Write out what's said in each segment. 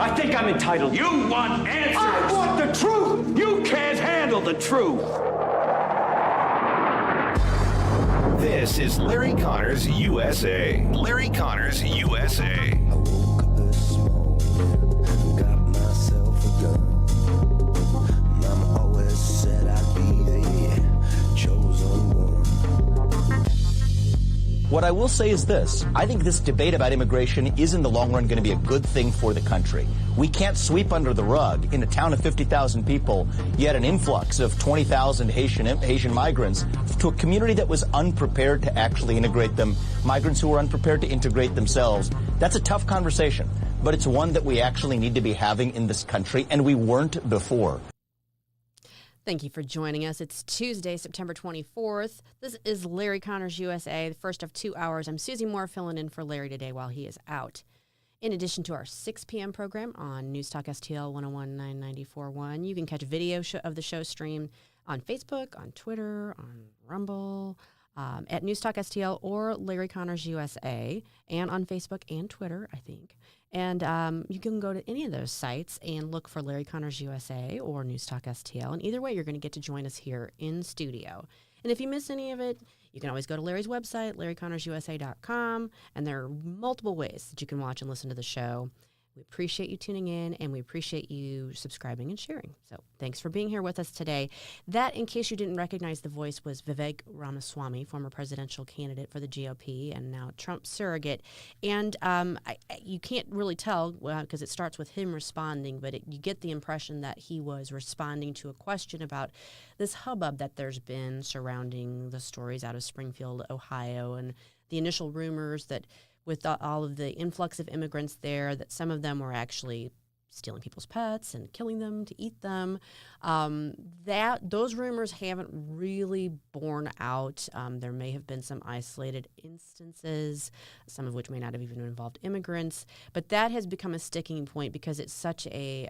I think I'm entitled. You want answers! I want the truth! You can't handle the truth! This is Larry Connors USA. Larry Connors USA. I woke up this morning, got myself a gun. Mama always said I'd be the chosen one. What I will say is this. I think this debate about immigration is in the long run going to be a good thing for the country. We can't sweep under the rug in a town of 50,000 people, yet an influx of 20,000 Haitian migrants to a community that was unprepared to actually integrate them, migrants who were unprepared to integrate themselves. That's a tough conversation, but it's one that we actually need to be having in this country, and we weren't before. Thank you for joining us. It's Tuesday, September 24th. This is Larry Connors USA, the first of 2 hours. I'm Susie Moore filling in for Larry today while he is out. In addition to our 6 p.m. program on NewsTalkSTL 101.994.1, you can catch a video of the show stream on Facebook, on Twitter, on Rumble, at NewsTalkSTL or Larry Connors USA, and on Facebook and Twitter, I think. And you can go to any of those sites and look for Larry Connors USA or NewsTalkSTL. And either way, you're going to get to join us here in studio. And if you miss any of it, you can always go to Larry's website, LarryConnorsUSA.com, and there are multiple ways that you can watch and listen to the show. We appreciate you tuning in, and we appreciate you subscribing and sharing. So thanks for being here with us today. That, in case you didn't recognize the voice, was Vivek Ramaswamy, former presidential candidate for the GOP and now Trump surrogate. And you can't really tell because it starts with him responding, but you get the impression that he was responding to a question about this hubbub that there's been surrounding the stories out of Springfield, Ohio, and the initial rumors that with all of the influx of immigrants there, that some of them were actually stealing people's pets and killing them to eat them. Those rumors haven't really borne out. There may have been some isolated instances, some of which may not have even involved immigrants, but that has become a sticking point because it's such a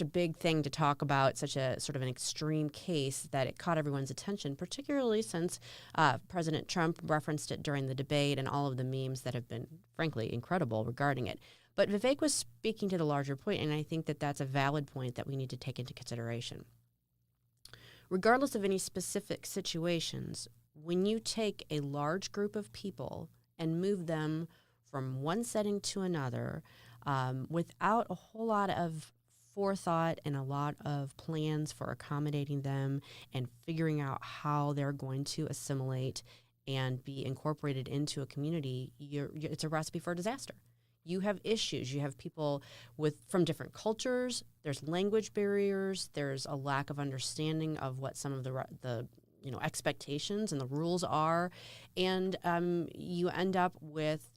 big thing to talk about, such a sort of an extreme case that it caught everyone's attention, particularly since President Trump referenced it during the debate and all of the memes that have been, frankly, incredible regarding it. But Vivek was speaking to the larger point, and I think that that's a valid point that we need to take into consideration. Regardless of any specific situations, when you take a large group of people and move them from one setting to another without a whole lot of forethought and a lot of plans for accommodating them and figuring out how they're going to assimilate and be incorporated into a community, it's a recipe for disaster. You have issues. You have people from different cultures. There's language barriers. There's a lack of understanding of what some of the expectations and the rules are, and you end up with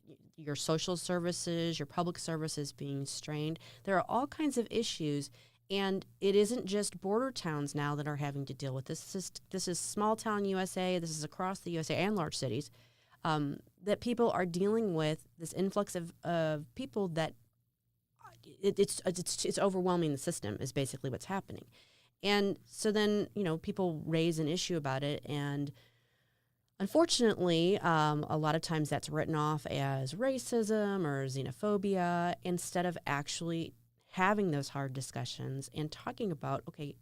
your social services, your public services being strained. There are all kinds of issues, and it isn't just border towns now that are having to deal with this. This is small town USA. This is across the USA and large cities that people are dealing with this influx of people that it's overwhelming the system is basically what's happening. And so then, people raise an issue about it, and unfortunately, a lot of times that's written off as racism or xenophobia instead of actually having those hard discussions and talking about, okay,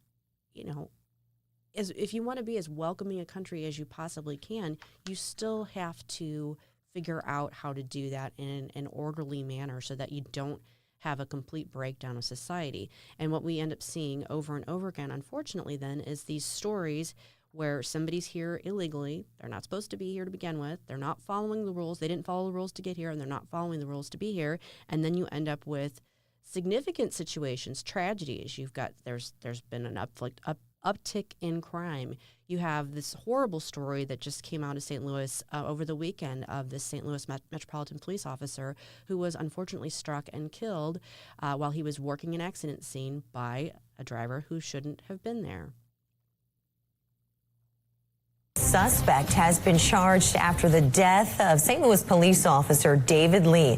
if you want to be as welcoming a country as you possibly can, you still have to figure out how to do that in an orderly manner so that you don't have a complete breakdown of society. And what we end up seeing over and over again, unfortunately, then, is these stories where somebody's here illegally. They're not supposed to be here to begin with. They're not following the rules. They didn't follow the rules to get here, and they're not following the rules to be here. And then you end up with significant situations, tragedies. There's been an uptick in crime. You have this horrible story that just came out of St. Louis over the weekend of this St. Louis Metropolitan Police officer who was unfortunately struck and killed while he was working an accident scene by a driver who shouldn't have been there. suspect has been charged after the death of St. Louis police officer David Lee.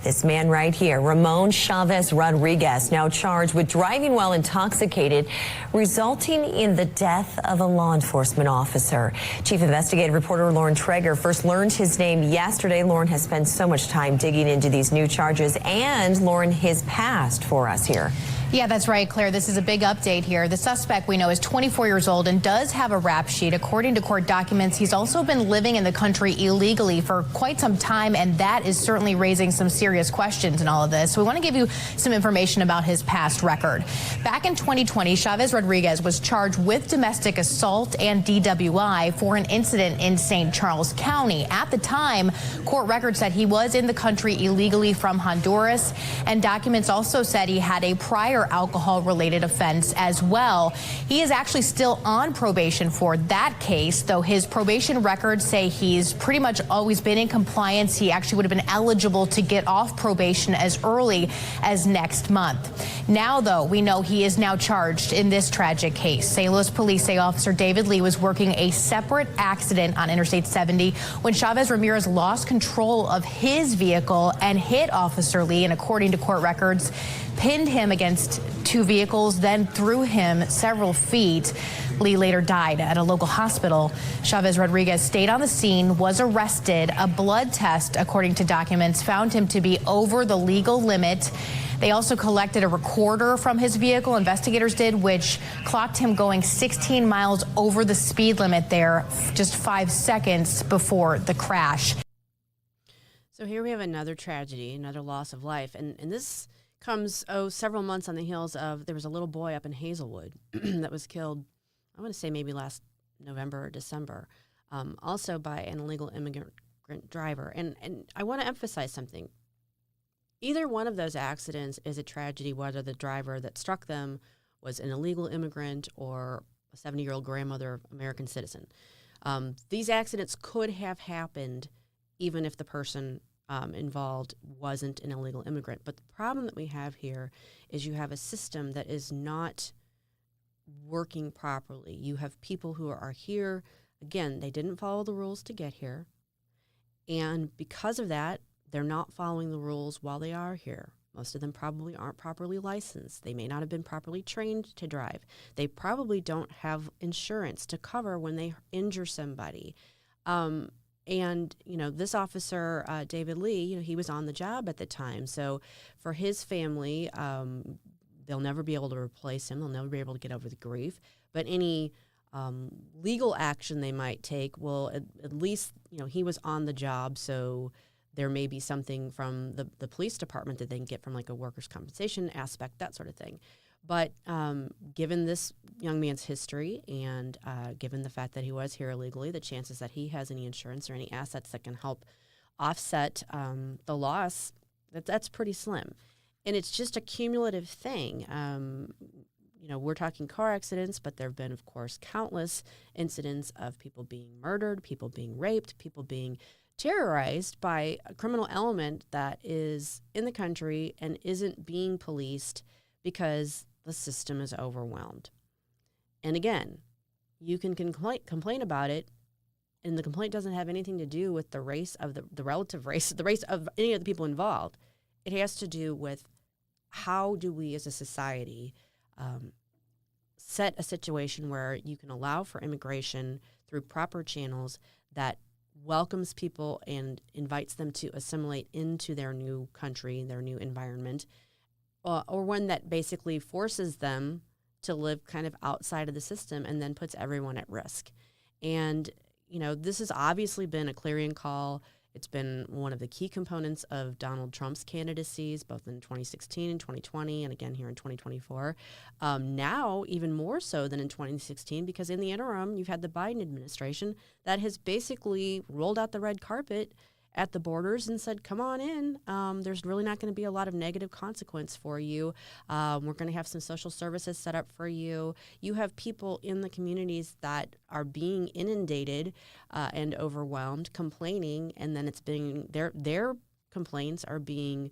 This man right here, Ramon Chavez Rodriguez, now charged with driving while intoxicated, resulting in the death of a law enforcement officer. Chief investigative reporter Lauren Traeger first learned his name yesterday. Lauren has spent so much time digging into these new charges and, Lauren, his past for us here. Yeah, that's right, Claire. This is a big update here. The suspect we know is 24 years old and does have a rap sheet. According to court documents, he's also been living in the country illegally for quite some time, and that is certainly raising some serious questions in all of this. So we want to give you some information about his past record. Back in 2020, Chavez Rodriguez was charged with domestic assault and DWI for an incident in St. Charles County. At the time, court records said he was in the country illegally from Honduras, and documents also said he had a prior alcohol-related offense as well. He is actually still on probation for that case, though his probation records say he's pretty much always been in compliance. He actually would have been eligible to get off probation as early as next month. Now, though, we know he is now charged in this tragic case. St. Louis police say Officer David Lee was working a separate accident on Interstate 70 when Chavez Ramirez lost control of his vehicle and hit Officer Lee, and according to court records, pinned him against two vehicles, then threw him several feet. Lee later died at a local hospital. Chavez Rodriguez stayed on the scene, was arrested. A blood test, according to documents, found him to be over the legal limit. They also collected a recorder from his vehicle, investigators did, which clocked him going 16 miles over the speed limit there just 5 seconds before the crash. So here we have another tragedy, another loss of life. And this comes, several months on the heels of, there was a little boy up in Hazelwood that was killed, I want to say maybe last November or December, also by an illegal immigrant driver. And I want to emphasize something. Either one of those accidents is a tragedy, whether the driver that struck them was an illegal immigrant or a 70-year-old grandmother, American citizen. These accidents could have happened even if the person involved wasn't an illegal immigrant. But the problem that we have here is you have a system that is not working properly. You have people who are here. Again, they didn't follow the rules to get here. And because of that, they're not following the rules while they are here. Most of them probably aren't properly licensed. They may not have been properly trained to drive. They probably don't have insurance to cover when they injure somebody. And, this officer, David Lee, he was on the job at the time. So for his family, they'll never be able to replace him. They'll never be able to get over the grief. But any legal action they might take will at least, he was on the job. So there may be something from the police department that they can get from like a workers' compensation aspect, that sort of thing. But given this young man's history and given the fact that he was here illegally, the chances that he has any insurance or any assets that can help offset the loss, that's pretty slim. And it's just a cumulative thing. We're talking car accidents, but there have been, of course, countless incidents of people being murdered, people being raped, people being terrorized by a criminal element that is in the country and isn't being policed because the system is overwhelmed. And again, you can complain about it, and the complaint doesn't have anything to do with the race of the relative race, the race of any of the people involved. It has to do with how do we as a society set a situation where you can allow for immigration through proper channels that welcomes people and invites them to assimilate into their new country, their new environment, or one that basically forces them to live kind of outside of the system and then puts everyone at risk. And, this has obviously been a clarion call. It's been one of the key components of Donald Trump's candidacies, both in 2016 and 2020, and again here in 2024. Now, even more so than in 2016, because in the interim, you've had the Biden administration that has basically rolled out the red carpet at the borders and said, come on in. There's really not going to be a lot of negative consequence for you. We're going to have some social services set up for you. You have people in the communities that are being inundated and overwhelmed, complaining, and then it's being their complaints are being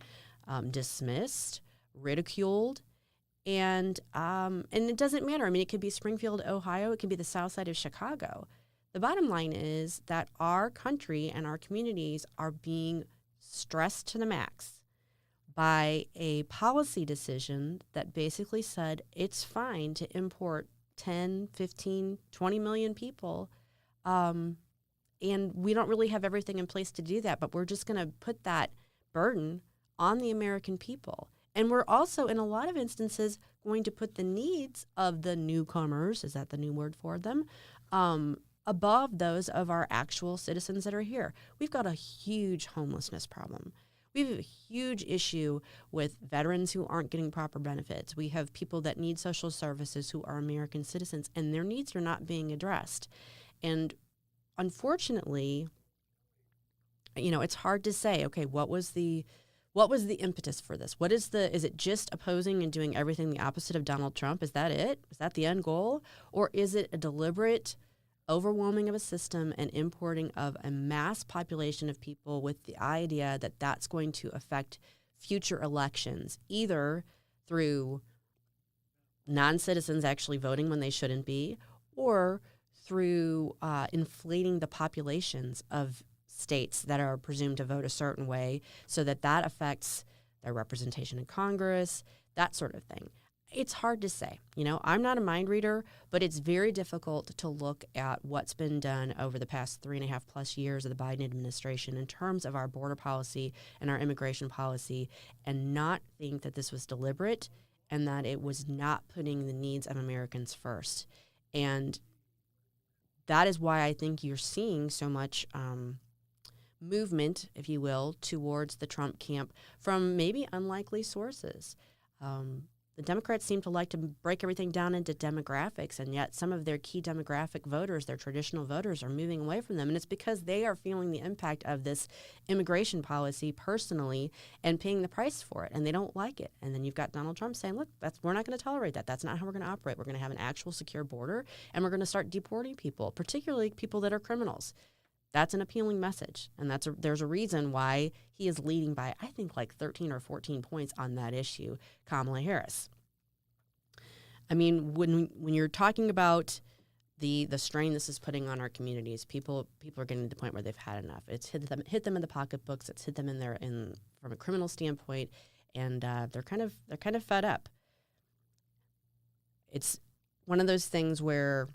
dismissed, ridiculed, and it doesn't matter. I mean, it could be Springfield, Ohio. It could be the south side of Chicago. The bottom line is that our country and our communities are being stressed to the max by a policy decision that basically said it's fine to import 10, 15, 20 million people. And we don't really have everything in place to do that, but we're just going to put that burden on the American people. And we're also, in a lot of instances, going to put the needs of the newcomers, is that the new word for them, above those of our actual citizens that are here. We've got a huge homelessness problem. We have a huge issue with veterans who aren't getting proper benefits. We have people that need social services who are American citizens, and their needs are not being addressed. And unfortunately, it's hard to say, okay, what was the impetus for this? Is it just opposing and doing everything the opposite of Donald Trump? Is that it? Is that the end goal? Or is it a deliberate overwhelming of a system and importing of a mass population of people with the idea that that's going to affect future elections, either through non-citizens actually voting when they shouldn't be, or through inflating the populations of states that are presumed to vote a certain way so that affects their representation in Congress, that sort of thing. It's hard to say. I'm not a mind reader, but it's very difficult to look at what's been done over the past 3.5 plus years of the Biden administration in terms of our border policy and our immigration policy and not think that this was deliberate and that it was not putting the needs of Americans first. And that is why I think you're seeing so much movement, if you will, towards the Trump camp from maybe unlikely sources. The Democrats seem to like to break everything down into demographics, and yet some of their key demographic voters, their traditional voters, are moving away from them. And it's because they are feeling the impact of this immigration policy personally and paying the price for it, and they don't like it. And then you've got Donald Trump saying, look, we're not going to tolerate that. That's not how we're going to operate. We're going to have an actual secure border, and we're going to start deporting people, particularly people that are criminals. That's an appealing message, and there's a reason why he is leading by, I think, like 13 or 14 points on that issue, Kamala Harris. I mean, when you're talking about the strain this is putting on our communities, people are getting to the point where they've had enough. It's hit them in the pocketbooks. It's hit them from a criminal standpoint, and they're kind of fed up. It's one of those things where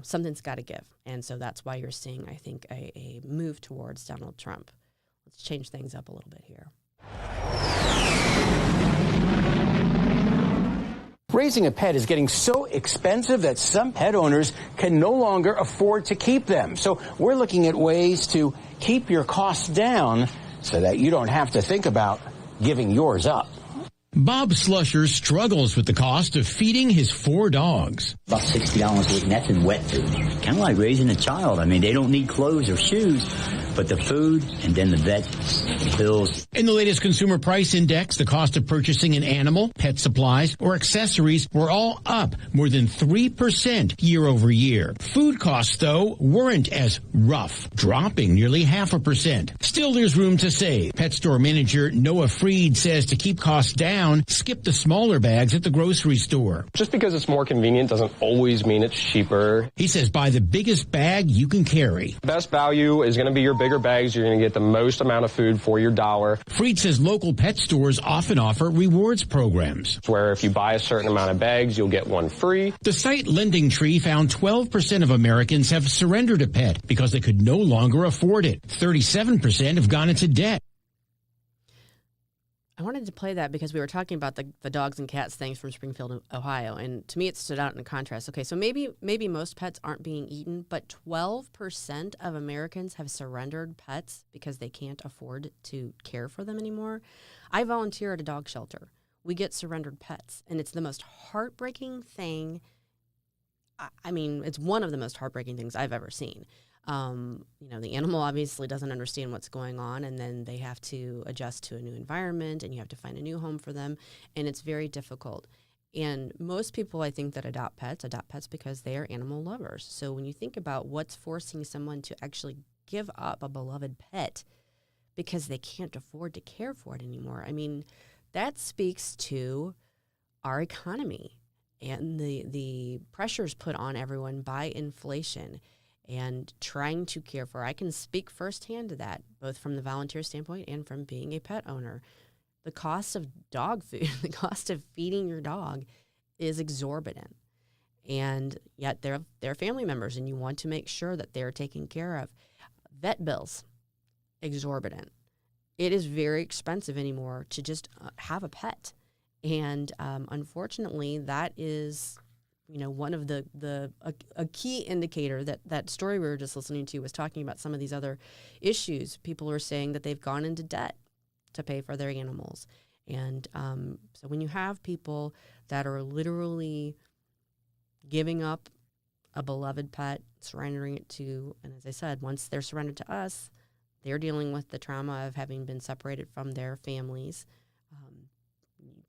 something's got to give. And so that's why you're seeing, I think, a move towards Donald Trump. Let's change things up a little bit here. Raising a pet is getting so expensive that some pet owners can no longer afford to keep them. So we're looking at ways to keep your costs down so that you don't have to think about giving yours up. Bob Slusher struggles with the cost of feeding his 4 dogs. About $60 a week, and that's in wet food. Kind of like raising a child. I mean, they don't need clothes or shoes, but the food and then the vet bills. In the latest Consumer Price Index, the cost of purchasing an animal, pet supplies, or accessories were all up more than 3% year over year. Food costs, though, weren't as rough, dropping nearly 0.5%. Still, there's room to save. Pet store manager Noah Freed says to keep costs down, skip the smaller bags at the grocery store. Just because it's more convenient doesn't always mean it's cheaper. He says buy the biggest bag you can carry. Best value is going to be your bigger bags. You're going to get the most amount of food for your dollar. Freed says local pet stores often offer rewards programs, where if you buy a certain amount of bags, you'll get one free. The site Lending Tree found 12% of Americans have surrendered a pet because they could no longer afford it. 37% have gone into debt. I wanted to play that because we were talking about the dogs and cats things from Springfield, Ohio, and to me it stood out in contrast. Okay, so maybe most pets aren't being eaten, but 12% of Americans have surrendered pets because they can't afford to care for them anymore. I volunteer at a dog shelter. We get surrendered pets, and it's the most heartbreaking thing. I mean, it's one of the most heartbreaking things I've ever seen. The animal obviously doesn't understand what's going on, and then they have to adjust to a new environment, and you have to find a new home for them, and it's very difficult. And most people, I think, that adopt pets because they are animal lovers. So when you think about what's forcing someone to actually give up a beloved pet because they can't afford to care for it anymore, I mean, that speaks to our economy and the pressures put on everyone by inflation and trying to care for. I can speak firsthand to that, both from the volunteer standpoint and from being a pet owner. The cost of dog food, the cost of feeding your dog is exorbitant. And yet they're family members, and you want to make sure that they're taken care of. Vet bills, exorbitant. It is very expensive anymore to just have a pet. And unfortunately, that is, one of a key indicator that story we were just listening to was talking about some of these other issues. People are saying that they've gone into debt to pay for their animals. And so when you have people that are literally giving up a beloved pet, surrendering it to, and as I said, once they're surrendered to us, they're dealing with the trauma of having been separated from their families.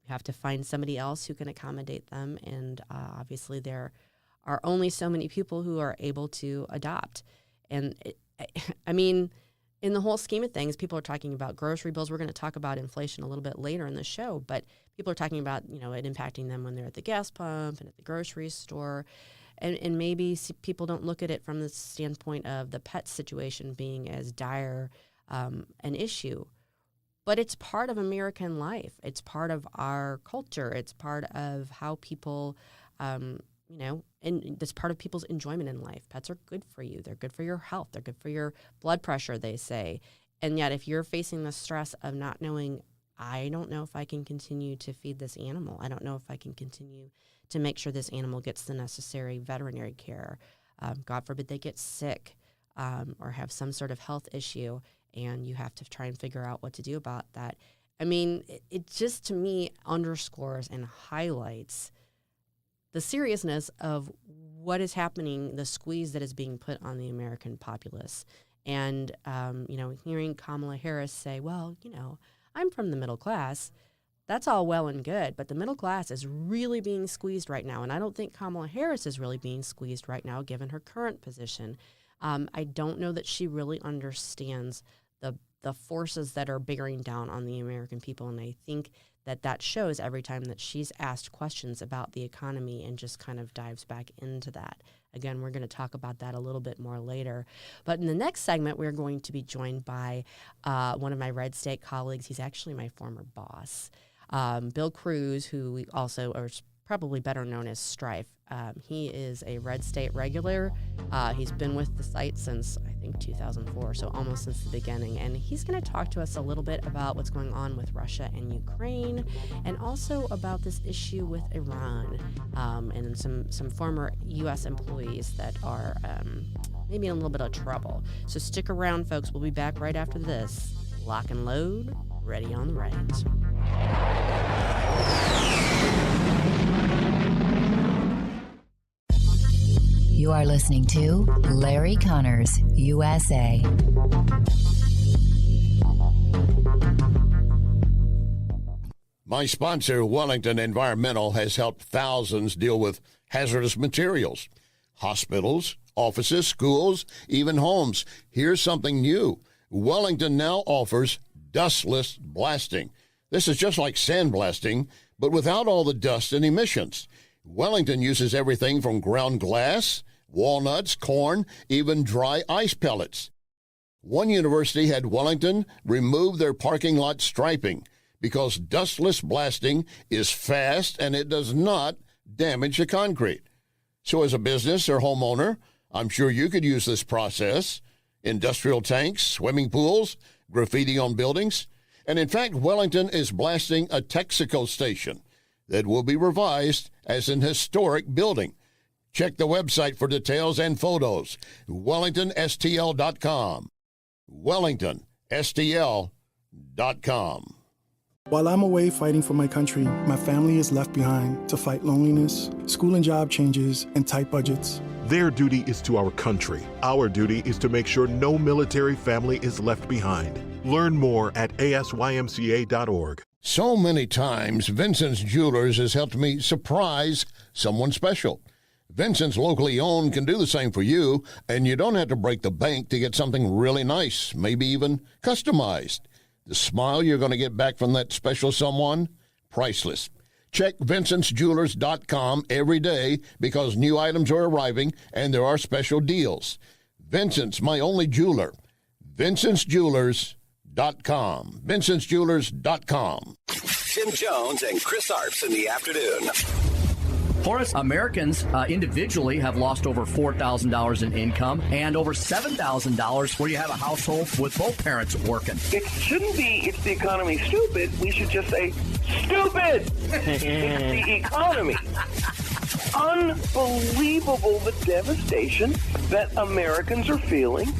You have to find somebody else who can accommodate them, and obviously there are only so many people who are able to adopt. And in the whole scheme of things, people are talking about grocery bills. We're going to talk about inflation a little bit later in the show, but people are talking about, it impacting them when they're at the gas pump and at the grocery store. And maybe people don't look at it from the standpoint of the pet situation being as dire an issue. But it's part of American life. It's part of our culture. It's part of how people, and it's part of people's enjoyment in life. Pets are good for you. They're good for your health. They're good for your blood pressure, they say. And yet if you're facing the stress of not knowing, I don't know if I can continue to feed this animal. I don't know if I can continue to make sure this animal gets the necessary veterinary care. God forbid they get sick or have some sort of health issue, and you have to try and figure out what to do about that. It just, to me, underscores and highlights the seriousness of what is happening, the squeeze that is being put on the American populace. And, hearing Kamala Harris say, well, I'm from the middle class, that's all well and good, but the middle class is really being squeezed right now. And I don't think Kamala Harris is really being squeezed right now, given her current position. I don't know that she really understands the forces that are bearing down on the American people. And I think that shows every time that she's asked questions about the economy and just kind of dives back into that. Again, we're going to talk about that a little bit more later. But in the next segment, we're going to be joined by one of my Red State colleagues. He's actually my former boss, Bill Cruz, who we also are probably better known as Strife. He is a Red State regular. He's been with the site since, I think, 2004, so almost since the beginning. And he's going to talk to us a little bit about what's going on with Russia and Ukraine, and also about this issue with Iran and some former U.S. employees that are maybe in a little bit of trouble. So stick around, folks. We'll be back right after this. Lock and load, ready on the reins. You are listening to Larry Connors, USA. My sponsor, Wellington Environmental, has helped thousands deal with hazardous materials. Hospitals, offices, schools, even homes. Here's something new. Wellington now offers dustless blasting. This is just like sandblasting, but without all the dust and emissions. Wellington uses everything from ground glass, walnuts, corn, even dry ice pellets. One university had Wellington remove their parking lot striping because dustless blasting is fast and it does not damage the concrete. So as a business or homeowner, I'm sure you could use this process. Industrial tanks, swimming pools, graffiti on buildings. And in fact, Wellington is blasting a Texaco station that will be revised as an historic building. Check the website for details and photos. WellingtonSTL.com. WellingtonSTL.com. While I'm away fighting for my country, my family is left behind to fight loneliness, school and job changes, and tight budgets. Their duty is to our country. Our duty is to make sure no military family is left behind. Learn more at asymca.org. So many times, Vincent's Jewelers has helped me surprise someone special. Vincent's locally owned can do the same for you, and you don't have to break the bank to get something really nice, maybe even customized. The smile you're going to get back from that special someone, priceless. Check VincentsJewelers.com every day because new items are arriving and there are special deals. Vincent's, my only jeweler. VincentsJewelers.com. VincentsJewelers.com. Tim Jones and Chris Arps in the afternoon. Horace, Americans individually have lost over $4,000 in income and over $7,000 where you have a household with both parents working. It shouldn't be, it's the economy stupid. We should just say, stupid! It's the economy. Unbelievable the devastation that Americans are feeling.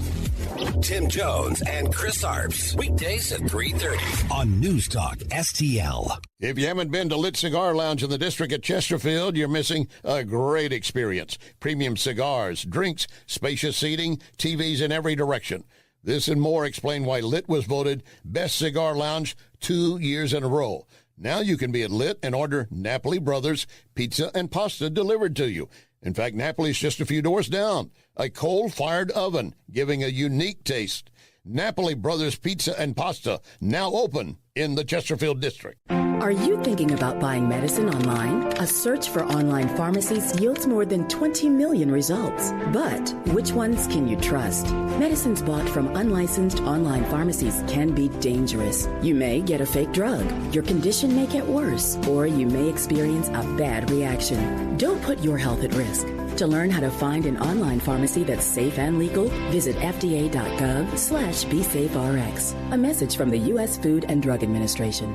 Tim Jones and Chris Arps. Weekdays at 3:30 on News Talk STL. If you haven't been to Lit Cigar Lounge in the district at Chesterfield, you're missing a great experience. Premium cigars, drinks, spacious seating, TVs in every direction. This and more explain why Lit was voted Best Cigar Lounge 2 years in a row. Now you can be at Lit and order Napoli Brothers pizza and pasta delivered to you. In fact, Napoli's just a few doors down. A coal-fired oven giving a unique taste. Napoli Brothers Pizza and Pasta, now open in the Chesterfield district. Are you thinking about buying medicine online? A search for online pharmacies yields more than 20 million results. But which ones can you trust? Medicines bought from unlicensed online pharmacies can be dangerous. You may get a fake drug, your condition may get worse, or you may experience a bad reaction. Don't put your health at risk. To learn how to find an online pharmacy that's safe and legal, visit fda.gov/BeSafeRx. A message from the U.S. Food and Drug Administration.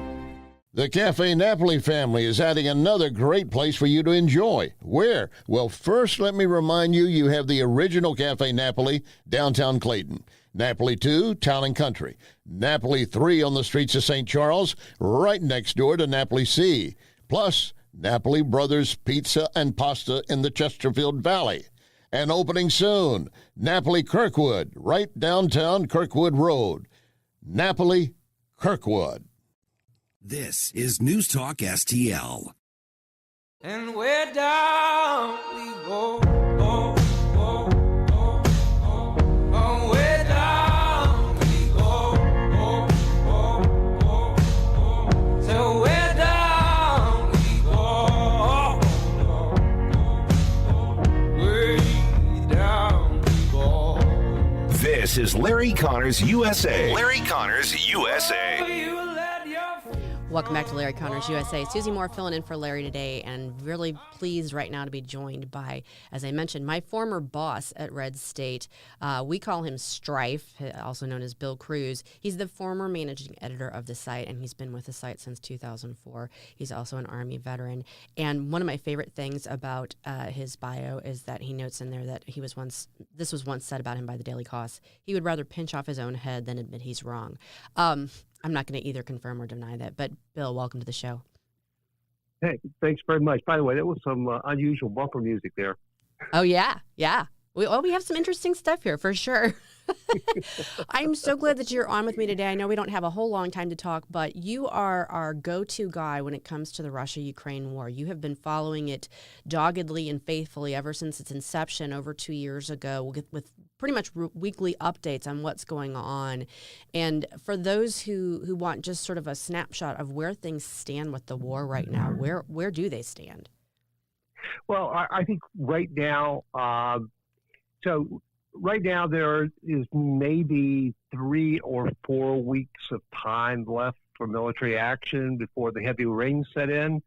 The Cafe Napoli family is adding another great place for you to enjoy. Where? Well, first, let me remind you, you have the original Cafe Napoli, downtown Clayton. Napoli 2, Town and Country. Napoli 3 on the streets of St. Charles, right next door to Napoli C. Plus, Napoli Brothers Pizza and Pasta in the Chesterfield Valley. And opening soon, Napoli Kirkwood, right downtown Kirkwood Road. Napoli Kirkwood. This is News Talk STL. And where down we go, where down we go, so where down we go, way down we go. This is Larry Connors USA. Larry Connors USA. Welcome back to Larry Connors USA. Susie Moore filling in for Larry today, and really pleased right now to be joined by, as I mentioned, my former boss at Red State. We call him Strife, also known as Bill Cruz. He's the former managing editor of the site, and he's been with the site since 2004. He's also an Army veteran. And one of my favorite things about his bio is that he notes in there that this was once said about him by the Daily Kos, he would rather pinch off his own head than admit he's wrong. I'm not going to either confirm or deny that, but Bill, welcome to the show. Hey, thanks very much. By the way, that was some unusual bumper music there. Oh, yeah. We have some interesting stuff here for sure. I'm so glad that you're on with me today. I know we don't have a whole long time to talk, but you are our go-to guy when it comes to the Russia-Ukraine war. You have been following it doggedly and faithfully ever since its inception over 2 years ago with pretty much weekly updates on what's going on. And for those who want just sort of a snapshot of where things stand with the war right now, where do they stand? Well, I think right now, right now there is maybe 3 or 4 weeks of time left for military action before the heavy rains set in.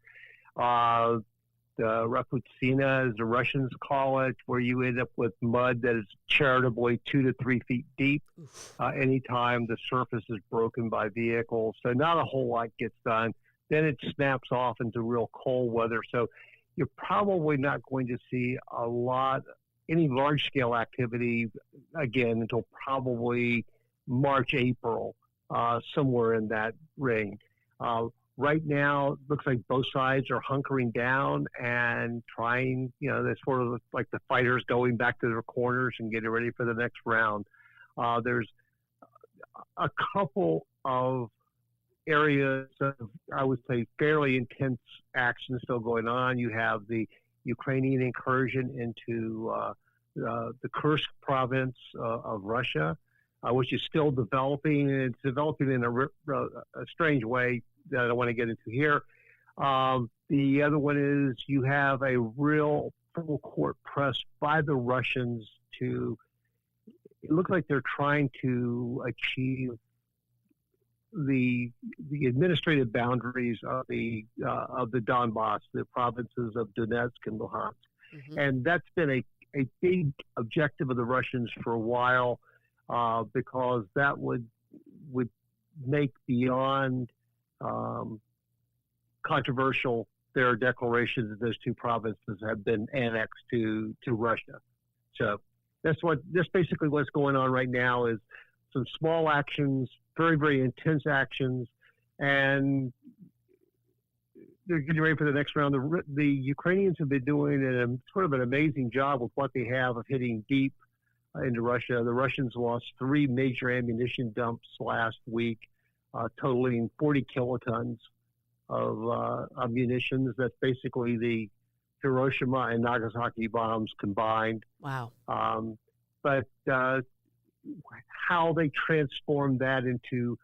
The Raputsina, as the Russians call it, where you end up with mud that is charitably 2 to 3 feet deep anytime the surface is broken by vehicles. So not a whole lot gets done. Then it snaps off into real cold weather. So you're probably not going to see any large-scale activity again until probably March, April, somewhere in that range. Right now, it looks like both sides are hunkering down and trying, they're sort of like the fighters going back to their corners and getting ready for the next round. There's a couple of areas of, I would say, fairly intense action still going on. You have the Ukrainian incursion into the Kursk province of Russia, which is still developing, and it's developing in a strange way that I don't want to get into here. The other one is you have a real full court press by the Russians to. It looks like they're trying to achieve the administrative boundaries of the Donbass, the provinces of Donetsk and Luhansk, and that's been a big objective of the Russians for a while, because that would make beyond controversial their declarations that those two provinces have been annexed to Russia. So that's basically what's going on right now is some small actions, very, very intense actions, and they're getting ready for the next round. The Ukrainians have been doing sort of an amazing job with what they have of hitting deep into Russia. The Russians lost 3 major ammunition dumps last week, totaling 40 kilotons of munitions. That's basically the Hiroshima and Nagasaki bombs combined. Wow. But how they transform that into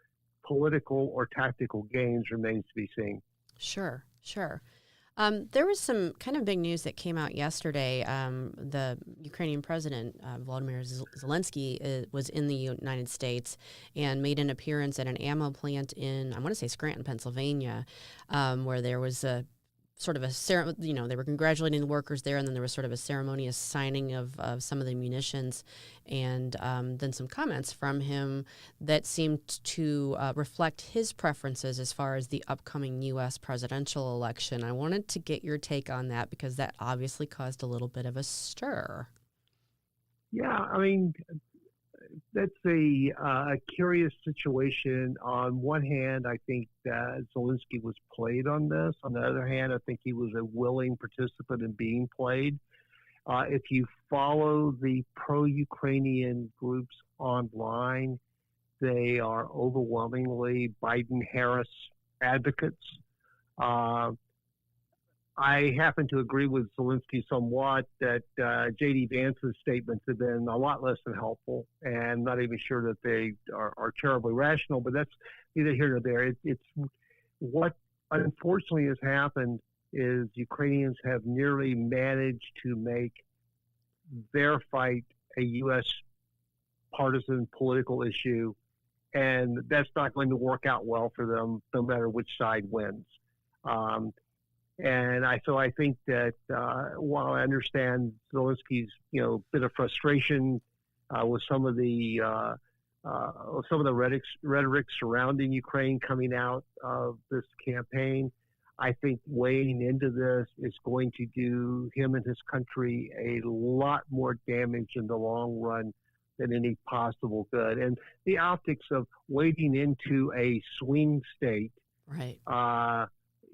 political or tactical gains remains to be seen. Sure. There was some kind of big news that came out yesterday. The Ukrainian president, Volodymyr Zelensky, was in the United States and made an appearance at an ammo plant in, I want to say Scranton, Pennsylvania, where there was a sort of a ceremony, they were congratulating the workers there, and then there was sort of a ceremonious signing of some of the munitions, and then some comments from him that seemed to reflect his preferences as far as the upcoming U.S. presidential election. I wanted to get your take on that because that obviously caused a little bit of a stir. Yeah, I mean, that's a curious situation. On one hand, I think that Zelensky was played on this. On the other hand, I think he was a willing participant in being played. If you follow the pro-Ukrainian groups online, they are overwhelmingly Biden-Harris advocates. I happen to agree with Zelensky somewhat that J.D. Vance's statements have been a lot less than helpful, and not even sure that they are terribly rational, but that's neither here nor there. It's what unfortunately has happened is Ukrainians have nearly managed to make their fight a U.S. partisan political issue, and that's not going to work out well for them no matter which side wins. And I think that while I understand Zelensky's bit of frustration with some of the rhetoric surrounding Ukraine coming out of this campaign, I think wading into this is going to do him and his country a lot more damage in the long run than any possible good. And the optics of wading into a swing state, right?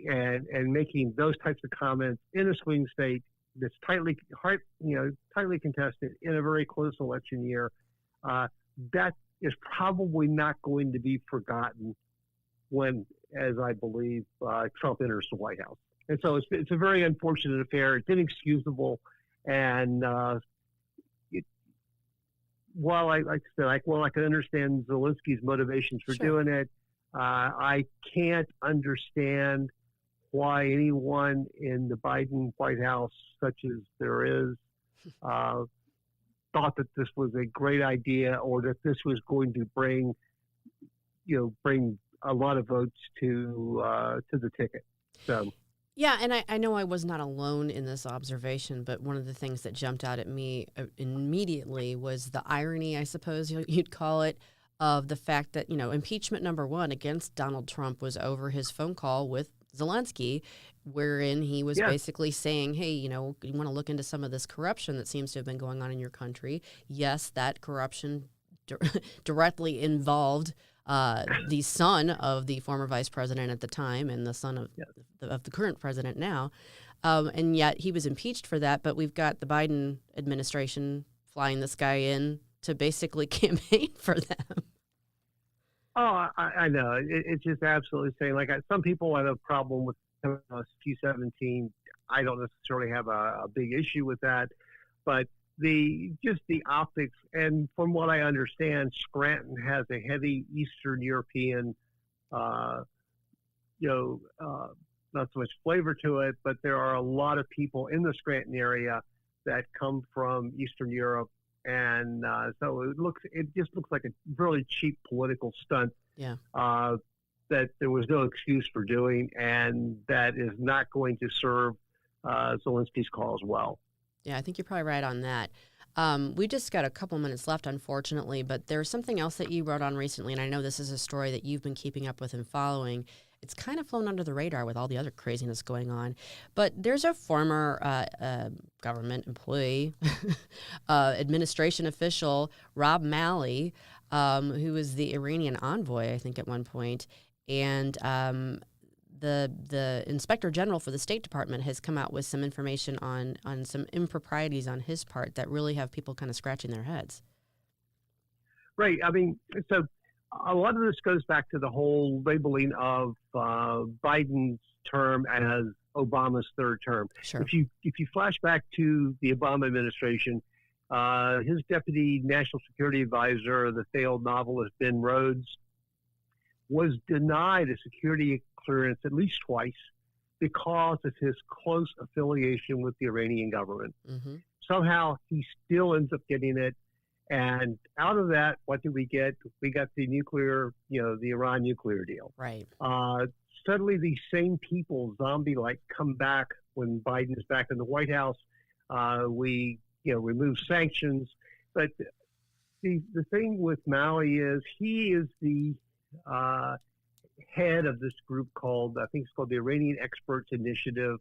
And making those types of comments in a swing state that's tightly contested in a very close election year, that is probably not going to be forgotten when, as I believe, Trump enters the White House. And so it's a very unfortunate affair. It's inexcusable, and while I can understand Zelensky's motivations for doing it, I can't understand why anyone in the Biden White House, such as there is, thought that this was a great idea or that this was going to bring a lot of votes to the ticket. So. Yeah, and I know I was not alone in this observation, but one of the things that jumped out at me immediately was the irony, I suppose you'd call it, of the fact that, impeachment number 1 against Donald Trump was over his phone call with Zelensky, wherein he was basically saying, hey, you want to look into some of this corruption that seems to have been going on in your country. Yes, that corruption directly involved the son of the former vice president at the time and the son of the current president now. And yet he was impeached for that. But we've got the Biden administration flying this guy in to basically campaign for them. Oh, I know. It's just absolutely insane. Like some people have a problem with Q-17. I don't necessarily have a big issue with that, but the optics, and from what I understand, Scranton has a heavy Eastern European, not so much flavor to it, but there are a lot of people in the Scranton area that come from Eastern Europe, and so it just looks like a really cheap political stunt. Yeah. That there was no excuse for doing, and that is not going to serve Zelensky's cause well. Yeah, I think you're probably right on that. We just got a couple minutes left, unfortunately, but there's something else that you wrote on recently, and I know this is a story that you've been keeping up with and following. It's kind of flown under the radar with all the other craziness going on. But there's a former government employee, administration official, Rob Malley, who was the Iranian envoy, I think, at one point. And the Inspector General for the State Department has come out with some information on some improprieties on his part that really have people kind of scratching their heads. Right. I mean, so a lot of this goes back to the whole labeling of Biden's term as Obama's third term. Sure. If you flash back to the Obama administration, his deputy national security advisor, the failed novelist Ben Rhodes, was denied a security clearance at least twice because of his close affiliation with the Iranian government. Mm-hmm. Somehow he still ends up getting it. And out of that, what did we get? We got the nuclear, the Iran nuclear deal. Right. Suddenly these same people, zombie-like, come back when Biden is back in the White House. We, remove sanctions. But the thing with Malley is he is the head of this group called, I think it's called the Iranian Experts Initiative.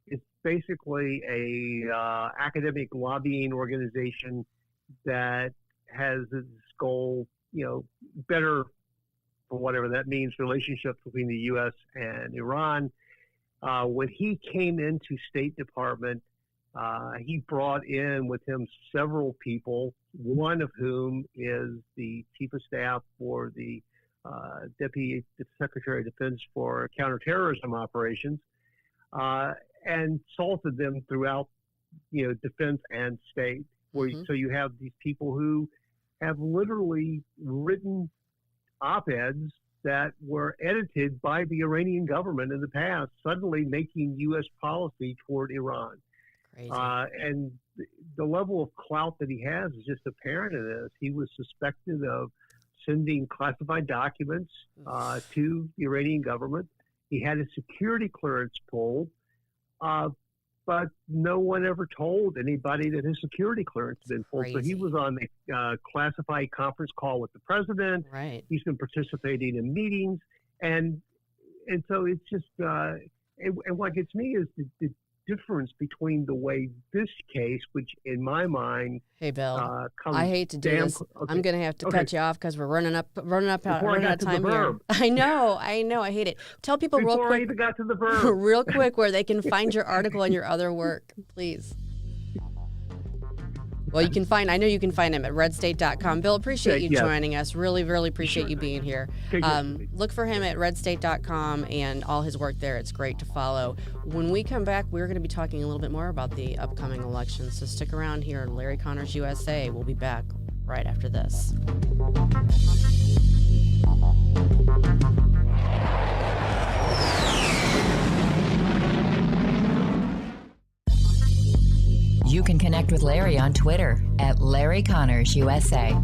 It's basically a academic lobbying organization that has its goal, better, for whatever that means, relationships between the U.S. and Iran. When he came into State Department, he brought in with him several people, one of whom is the Chief of Staff for the Deputy Secretary of Defense for Counterterrorism Operations, and salted them throughout, defense and state. So you have these people who have literally written op-eds that were edited by the Iranian government in the past, suddenly making U.S. policy toward Iran. Crazy. And the level of clout that he has is just apparent in this. He was suspected of sending classified documents to the Iranian government. He had a security clearance pulled. But no one ever told anybody that his security clearance had been pulled. So he was on the classified conference call with the president. Right. He's been participating in meetings. And so it's just, and what gets me is the difference between the way this case, which in my mind, hey Bill, comes I hate to do this. Okay. I'm going to have to cut you off because we're running out of time here. Verb. I know, I hate it. Tell people real quick. I even got to the verb. Real quick, where they can find your article and your other work, please. Well, I know you can find him at redstate.com. Bill, appreciate you joining us. Really, really appreciate you being here. Look for him at redstate.com and all his work there. It's great to follow. When we come back, we're going to be talking a little bit more about the upcoming elections. So stick around here. Larry Connors USA. We'll be back right after this. You can connect with Larry on Twitter at Larry Connors USA.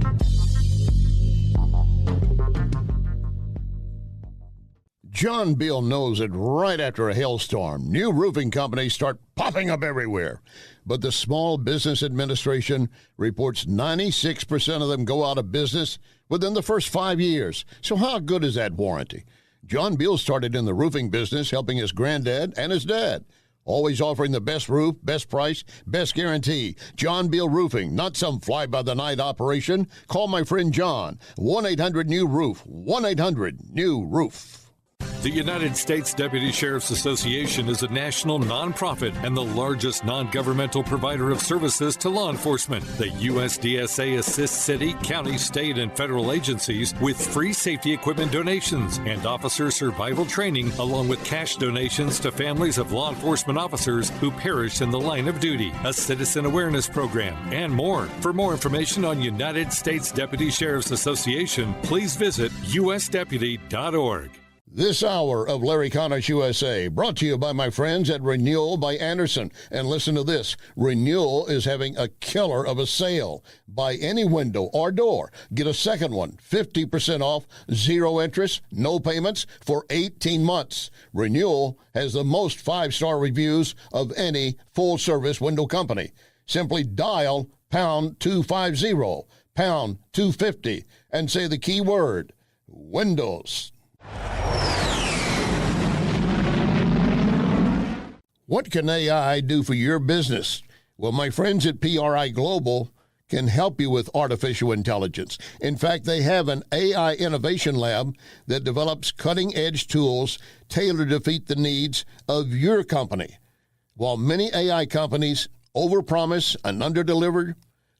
John Beal knows it right after a hailstorm. New roofing companies start popping up everywhere. But the Small Business Administration reports 96% of them go out of business within the first 5 years. So how good is that warranty? John Beal started in the roofing business, helping his granddad and his dad. Always offering the best roof, best price, best guarantee. John Beal Roofing, not some fly-by-the-night operation. Call my friend John, 1-800-NEW-ROOF, 1-800-NEW-ROOF. The United States Deputy Sheriff's Association is a national nonprofit and the largest non-governmental provider of services to law enforcement. The USDSA assists city, county, state, and federal agencies with free safety equipment donations and officer survival training, along with cash donations to families of law enforcement officers who perished in the line of duty, a citizen awareness program, and more. For more information on United States Deputy Sheriff's Association, please visit usdeputy.org. This hour of Larry Connors USA brought to you by my friends at Renewal by Anderson. And listen to this. Renewal is having a killer of a sale. Buy any window or door. Get a second one, 50% off, 0 interest, no payments for 18 months. Renewal has the most 5-star reviews of any full-service window company. Simply dial pound 250, pound 250, and say the key word, windows. What can AI do for your business? Well, my friends at PRI Global can help you with artificial intelligence. In fact, they have an AI innovation lab that develops cutting-edge tools tailored to meet the needs of your company. While many AI companies overpromise and underdeliver,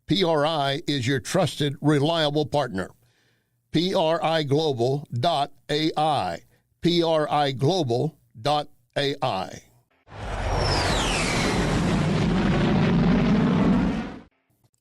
PRI is your trusted, reliable partner. PRIGlobal.ai. PRIGlobal.ai.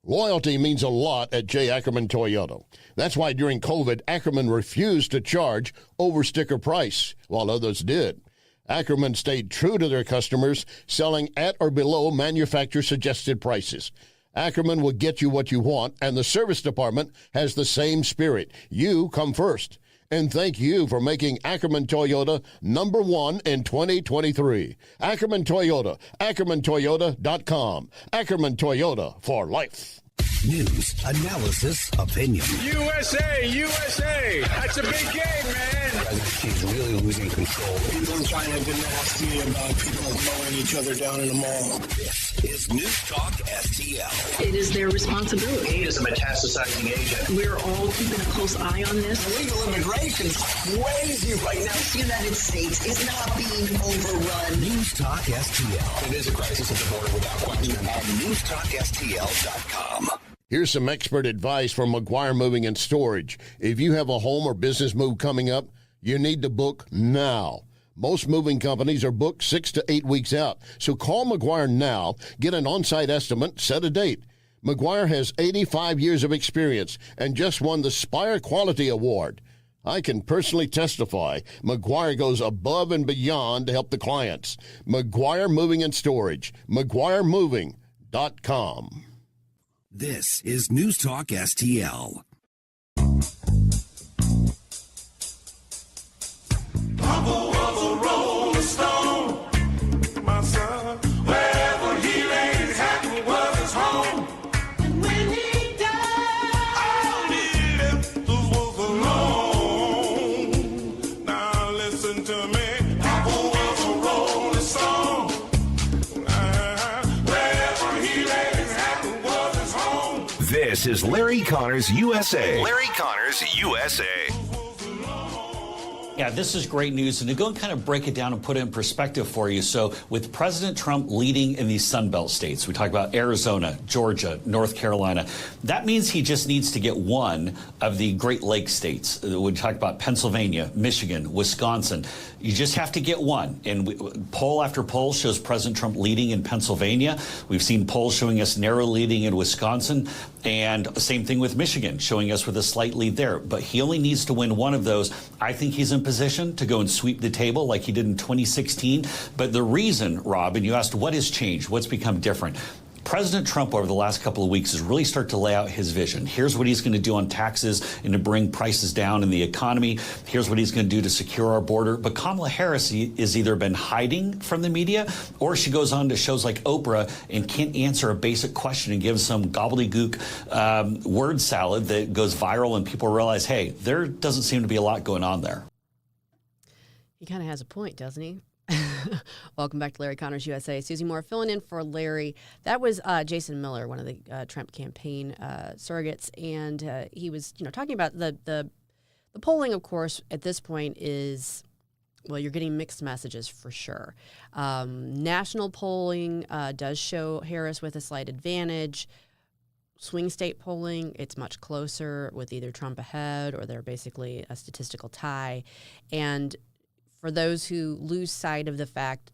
Loyalty means a lot at J. Ackerman Toyota. That's why during COVID, Ackerman refused to charge over sticker price, while others did. Ackerman stayed true to their customers, selling at or below manufacturer-suggested prices. Ackerman will get you what you want, and the service department has the same spirit. You come first. And thank you for making Ackerman Toyota number 1 in 2023. Ackerman Toyota, AckermanToyota.com. Ackerman Toyota for life. News, analysis, opinion. USA, USA. That's a big game, man. She's really losing control. People are trying to get nasty about people blowing each other down in the mall. This is News Talk STL. It is their responsibility. He is a metastasizing agent. We're all keeping a close eye on this. Illegal immigration is crazy right now. The United States is not being overrun. News Talk STL. It is a crisis at the border without question. On NewsTalkSTL.com. Here's some expert advice from McGuire Moving and Storage. If you have a home or business move coming up, you need to book now. Most moving companies are booked 6 to 8 weeks out. So call McGuire now, get an on-site estimate, set a date. McGuire has 85 years of experience and just won the Spire Quality Award. I can personally testify McGuire goes above and beyond to help the clients. McGuire Moving and Storage, McGuireMoving.com. This is News Talk STL. Papa was a rolling stone, my son. Wherever he laid his hat was his home. And when he died, all he left us was alone. Now listen to me. Papa was a rolling stone. Wherever he laid his hat was his home. This is Larry Connors USA. Larry Connors USA. Yeah, this is great news. And to go and kind of break it down and put it in perspective for you. So with President Trump leading in these Sun Belt states, we talk about Arizona, Georgia, North Carolina. That means he just needs to get one of the Great Lakes states. We talk about Pennsylvania, Michigan, Wisconsin. You just have to get one. And poll after poll shows President Trump leading in Pennsylvania. We've seen polls showing us narrow leading in Wisconsin. And same thing with Michigan, showing us with a slight lead there. But he only needs to win one of those. I think he's in position to go and sweep the table like he did in 2016. But the reason, Rob, and you asked what has changed, what's become different. President Trump over the last couple of weeks has really started to lay out his vision. Here's what he's going to do on taxes and to bring prices down in the economy. Here's what he's going to do to secure our border. But Kamala Harris has either been hiding from the media or she goes on to shows like Oprah and can't answer a basic question and gives some gobbledygook word salad that goes viral and people realize, hey, there doesn't seem to be a lot going on there. He kind of has a point, doesn't he? Welcome back to Larry Connors USA. Susie Moore filling in for Larry. That was Jason Miller, one of the Trump campaign surrogates, and he was, talking about the polling. Of course, at this point is, well, you're getting mixed messages for sure. National polling does show Harris with a slight advantage. Swing state polling, it's much closer with either Trump ahead or they're basically a statistical tie, and for those who lose sight of the fact,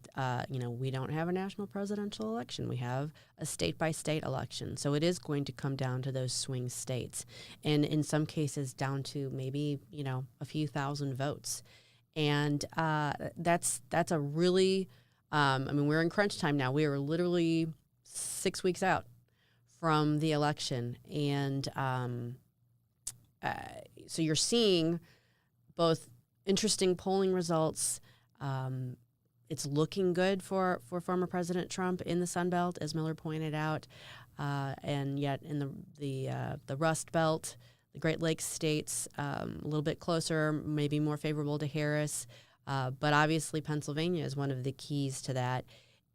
we don't have a national presidential election. We have a state-by-state election. So it is going to come down to those swing states. And in some cases, down to maybe, a few thousand votes. And that's a really, we're in crunch time now. We are literally 6 weeks out from the election. And so you're seeing both interesting polling results. It's looking good for former President Trump in the Sun Belt, as Miller pointed out. And yet in the Rust Belt, the Great Lakes states, a little bit closer, maybe more favorable to Harris. But obviously Pennsylvania is one of the keys to that.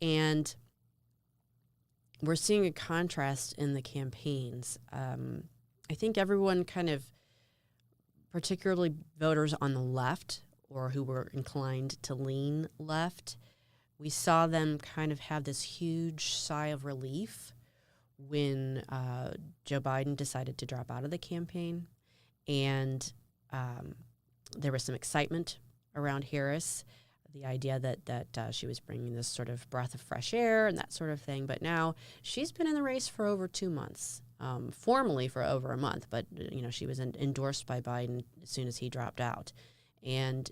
And we're seeing a contrast in the campaigns. I think everyone kind of, particularly voters on the left or who were inclined to lean left, we saw them kind of have this huge sigh of relief when Joe Biden decided to drop out of the campaign. And there was some excitement around Harris, the idea that she was bringing this sort of breath of fresh air and that sort of thing. But now she's been in the race for over 2 months, formally for over a month. But, she was endorsed by Biden as soon as he dropped out. And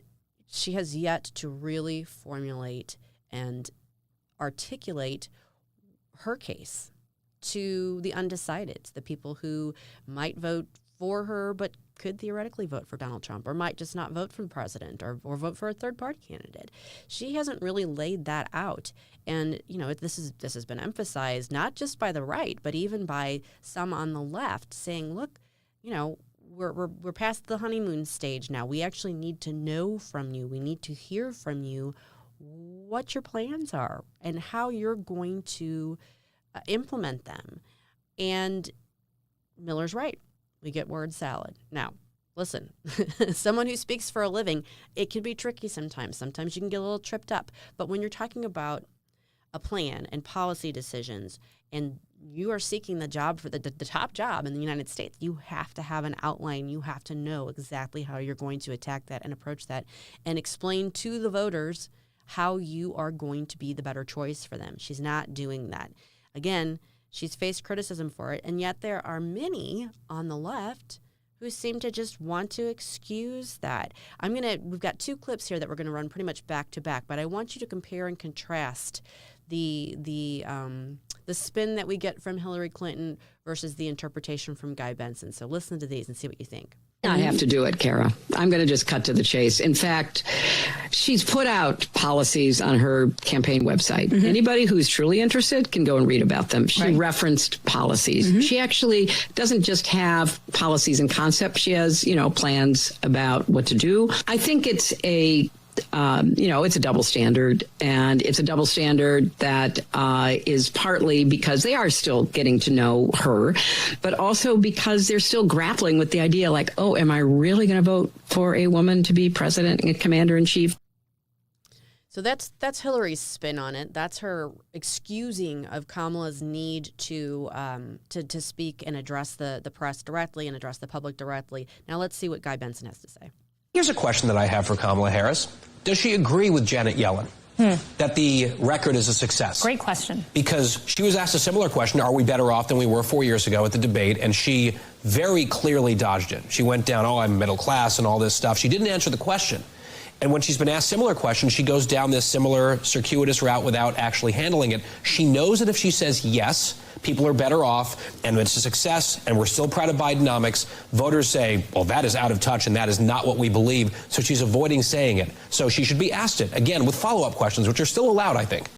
she has yet to really formulate and articulate her case to the undecideds, the people who might vote for her but could theoretically vote for Donald Trump, or might just not vote for the president, or vote for a third-party candidate. She hasn't really laid that out. And, this has been emphasized not just by the right, but even by some on the left, saying, look, we're past the honeymoon stage now. We actually need to know from you. We need to hear from you what your plans are and how you're going to implement them. And Miller's right. We get word salad. Now, listen, someone who speaks for a living, it can be tricky sometimes. Sometimes you can get a little tripped up. But when you're talking about a plan and policy decisions, and you are seeking the job for the top job in the United States, you have to have an outline. You have to know exactly how you're going to attack that and approach that and explain to the voters how you are going to be the better choice for them. She's not doing that. Again, she's faced criticism for it, and yet there are many on the left who seem to just want to excuse that. We've got 2 clips here that we're going to run pretty much back to back, but I want you to compare and contrast the spin that we get from Hillary Clinton versus the interpretation from Guy Benson. So listen to these and see what you think. I have to do it, Kara. I'm going to just cut to the chase. In fact, she's put out policies on her campaign website. Mm-hmm. Anybody who's truly interested can go and read about them. She referenced policies. Mm-hmm. She actually doesn't just have policies and concepts. She has, plans about what to do. I think it's it's a double standard, and it's a double standard that is partly because they are still getting to know her, but also because they're still grappling with the idea like, oh, am I really going to vote for a woman to be president and commander-in-chief? So that's Hillary's spin on it. That's her excusing of Kamala's need to speak and address the press directly and address the public directly. Now let's see what Guy Benson has to say. Here's a question that I have for Kamala Harris. Does she agree with Janet Yellen that the record is a success? Great question. Because she was asked a similar question, are we better off than we were 4 years ago at the debate? And she very clearly dodged it. She went down, I'm middle class and all this stuff. She didn't answer the question. And when she's been asked similar questions, she goes down this similar circuitous route without actually handling it. She knows that if she says yes, people are better off, and it's a success, and we're still proud of Bidenomics. Voters say, well, that is out of touch, and that is not what we believe. So she's avoiding saying it. So she should be asked it, again, with follow-up questions, which are still allowed, I think.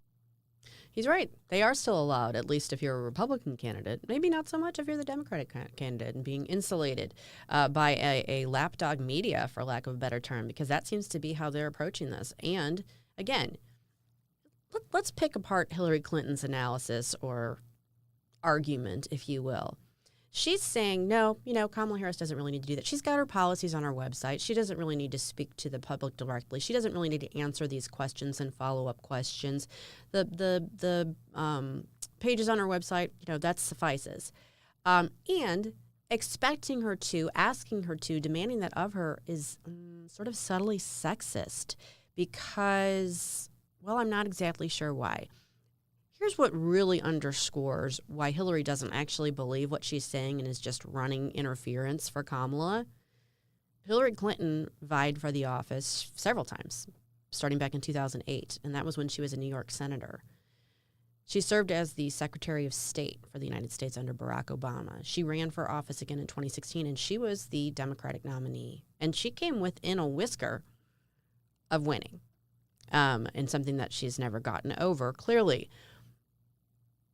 He's right. They are still allowed, at least if you're a Republican candidate. Maybe not so much if you're the Democratic candidate and being insulated by a lapdog media, for lack of a better term, because that seems to be how they're approaching this. And, again, let's pick apart Hillary Clinton's analysis or argument, if you will. She's saying, no, Kamala Harris doesn't really need to do that. She's got her policies on her website. She doesn't really need to speak to the public directly. She doesn't really need to answer these questions and follow-up questions. The pages on her website, that suffices. And expecting her to, asking her to, demanding that of her is sort of subtly sexist because, well, I'm not exactly sure why. Here's what really underscores why Hillary doesn't actually believe what she's saying and is just running interference for Kamala. Hillary Clinton vied for the office several times, starting back in 2008, and that was when she was a New York senator. She served as the Secretary of State for the United States under Barack Obama. She ran for office again in 2016, and she was the Democratic nominee. And she came within a whisker of winning, and something that she's never gotten over, clearly.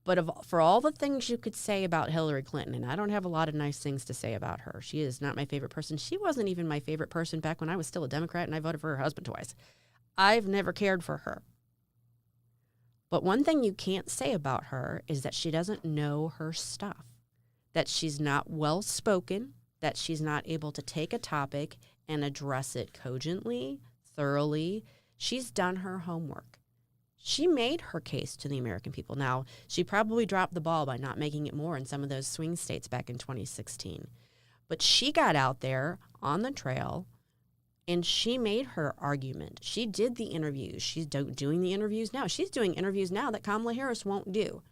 But for all the things you could say about Hillary Clinton, and I don't have a lot of nice things to say about her. She is not my favorite person. She wasn't even my favorite person back when I was still a Democrat and I voted for her husband twice. I've never cared for her. But one thing you can't say about her is that she doesn't know her stuff, that she's not well-spoken, that she's not able to take a topic and address it cogently, thoroughly. She's done her homework. She made her case to the American people. Now, she probably dropped the ball by not making it more in some of those swing states back in 2016. But she got out there on the trail, and she made her argument. She did the interviews. She's doing the interviews now. She's doing interviews now that Kamala Harris won't do.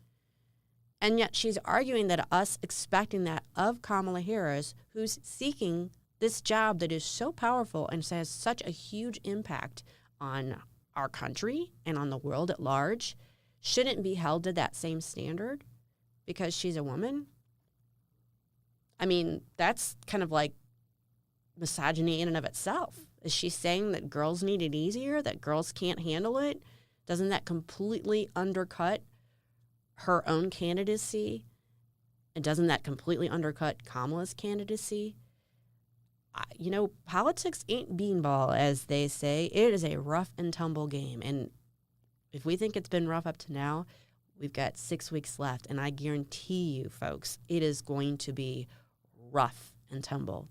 And yet she's arguing that us expecting that of Kamala Harris, who's seeking this job that is so powerful and has such a huge impact on our country and on the world at large, shouldn't be held to that same standard because she's a woman. I mean, that's kind of like misogyny in and of itself. Is she saying that girls need it easier, that girls can't handle it? Doesn't that completely undercut her own candidacy? And doesn't that completely undercut Kamala's candidacy? You know, politics ain't beanball, as they say. It is a rough and tumble game. And if we think it's been rough up to now, we've got 6 weeks left. And I guarantee you, folks, it is going to be rough and tumble.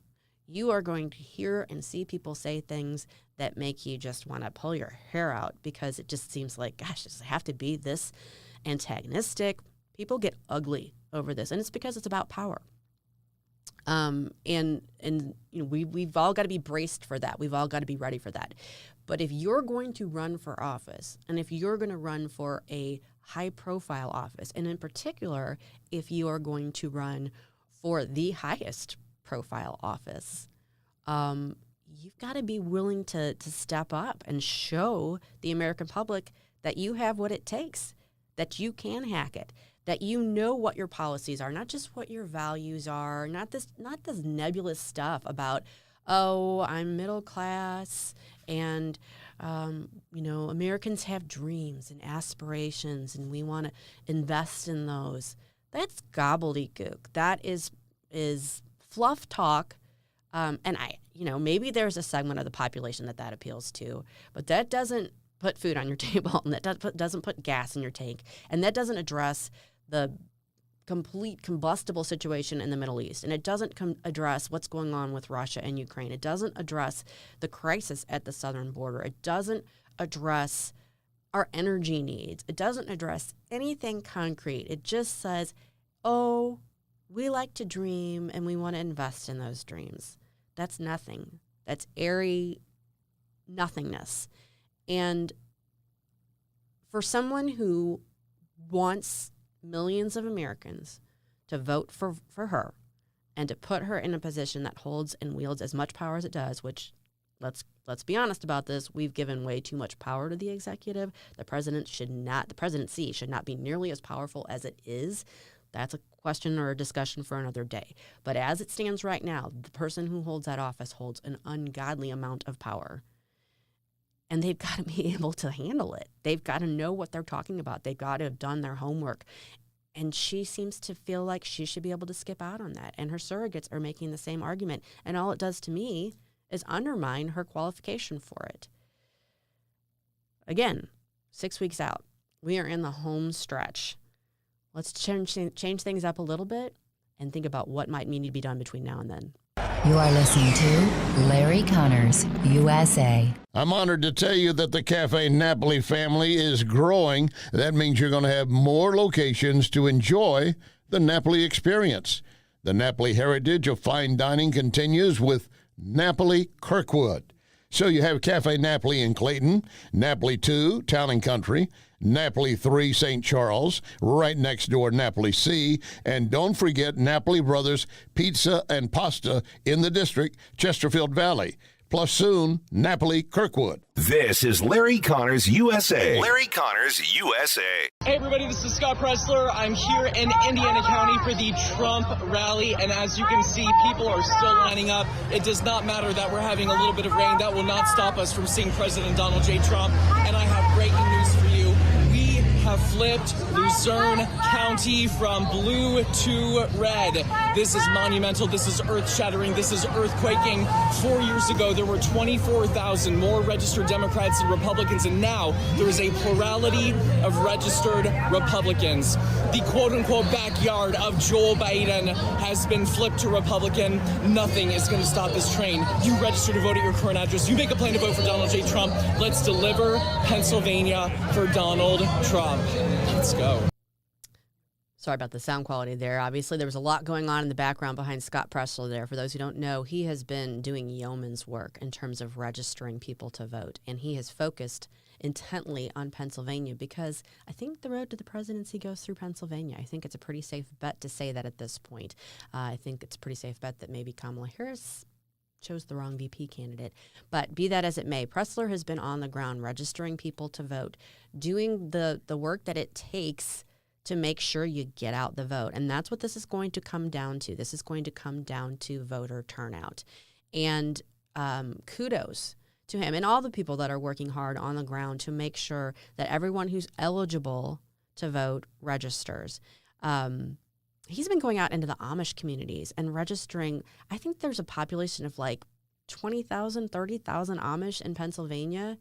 You are going to hear and see people say things that make you just want to pull your hair out because it just seems like, gosh, does it have to be this antagonistic? People get ugly over this, and it's because it's about power. And you know, we've all got to be braced for that. We've all got to be ready for that. But if you're going to run for office, and if you're going to run for a high-profile office, and in particular, if you are going to run for the highest profile office, you've got to be willing to step up and show the American public that you have what it takes, that you can hack it, that you know what your policies are, not just what your values are, not this nebulous stuff about, oh, I'm middle class and, you know, Americans have dreams and aspirations and we want to invest in those. That's gobbledygook. That is fluff talk. And you know, maybe there's a segment of the population that appeals to, but that doesn't put food on your table, and that doesn't put gas in your tank, and that doesn't address the complete combustible situation in the Middle East, and it doesn't address what's going on with Russia and Ukraine. It doesn't address the crisis at the southern border. It doesn't address our energy needs. It doesn't address anything concrete. It just says, oh, we like to dream and we want to invest in those dreams. That's nothing. That's airy nothingness. And for someone who wants millions of Americans to vote for her and to put her in a position that holds and wields as much power as it does, which let's be honest about this, we've given way too much power to the executive. The presidency should not be nearly as powerful as it is. That's a question or a discussion for another day. But as it stands right now, the person who holds that office holds an ungodly amount of power. And they've got to be able to handle it. They've got to know what they're talking about. They've got to have done their homework. And she seems to feel like she should be able to skip out on that. And her surrogates are making the same argument. And all it does to me is undermine her qualification for it. Again, 6 weeks out. We are in the home stretch. Let's change things up a little bit and think about what might need to be done between now and then. You are listening to Larry Connors, USA. I'm honored to tell you that the Cafe Napoli family is growing. That means you're going to have more locations to enjoy the Napoli experience. The Napoli heritage of fine dining continues with Napoli Kirkwood. So you have Cafe Napoli in Clayton, Napoli 2, Town and Country, Napoli 3 St. Charles, right next door Napoli C, and don't forget Napoli Brothers Pizza and Pasta in the district, Chesterfield Valley. Plus soon, Napoli Kirkwood. This is Larry Connors USA. Larry Connors USA. Hey everybody, this is Scott Pressler. I'm here in Indiana County for the Trump rally, and as you can see, people are still lining up. It does not matter that we're having a little bit of rain. That will not stop us from seeing President Donald J. Trump. And I have breaking news for you. We have flipped Luzerne County from blue to red. This is monumental. This is earth-shattering. This is earthquaking. 4 years ago, there were 24,000 more registered Democrats than Republicans, and now there is a plurality of registered Republicans. The quote-unquote backyard of Joe Biden has been flipped to Republican. Nothing is going to stop this train. You register to vote at your current address. You make a plan to vote for Donald J. Trump. Let's deliver Pennsylvania for Donald Trump. Let's go. Sorry about the sound quality there. Obviously, there was a lot going on in the background behind Scott Pressler there. For those who don't know, he has been doing yeoman's work in terms of registering people to vote, and he has focused intently on Pennsylvania because I think the road to the presidency goes through Pennsylvania. I think it's a pretty safe bet to say that at this point. I think it's a pretty safe bet that maybe Kamala Harris chose the wrong VP candidate. But be that as it may, Pressler has been on the ground registering people to vote, doing the work that it takes to make sure you get out the vote. And that's what this is going to come down to. This is going to come down to voter turnout. And kudos to him and all the people that are working hard on the ground to make sure that everyone who's eligible to vote registers. He's been going out into the Amish communities and registering. I think there's a population of like 20,000, 30,000 Amish in Pennsylvania,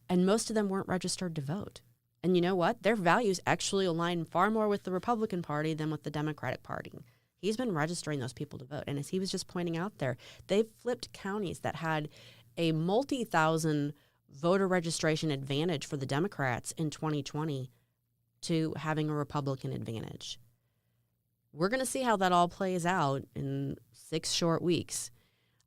and most of them weren't registered to vote. And you know what? Their values actually align far more with the Republican Party than with the Democratic Party. He's been registering those people to vote. And as he was just pointing out there, they've flipped counties that had a multi-thousand voter registration advantage for the Democrats in 2020 to having a Republican advantage. We're going to see how that all plays out in 6 short weeks.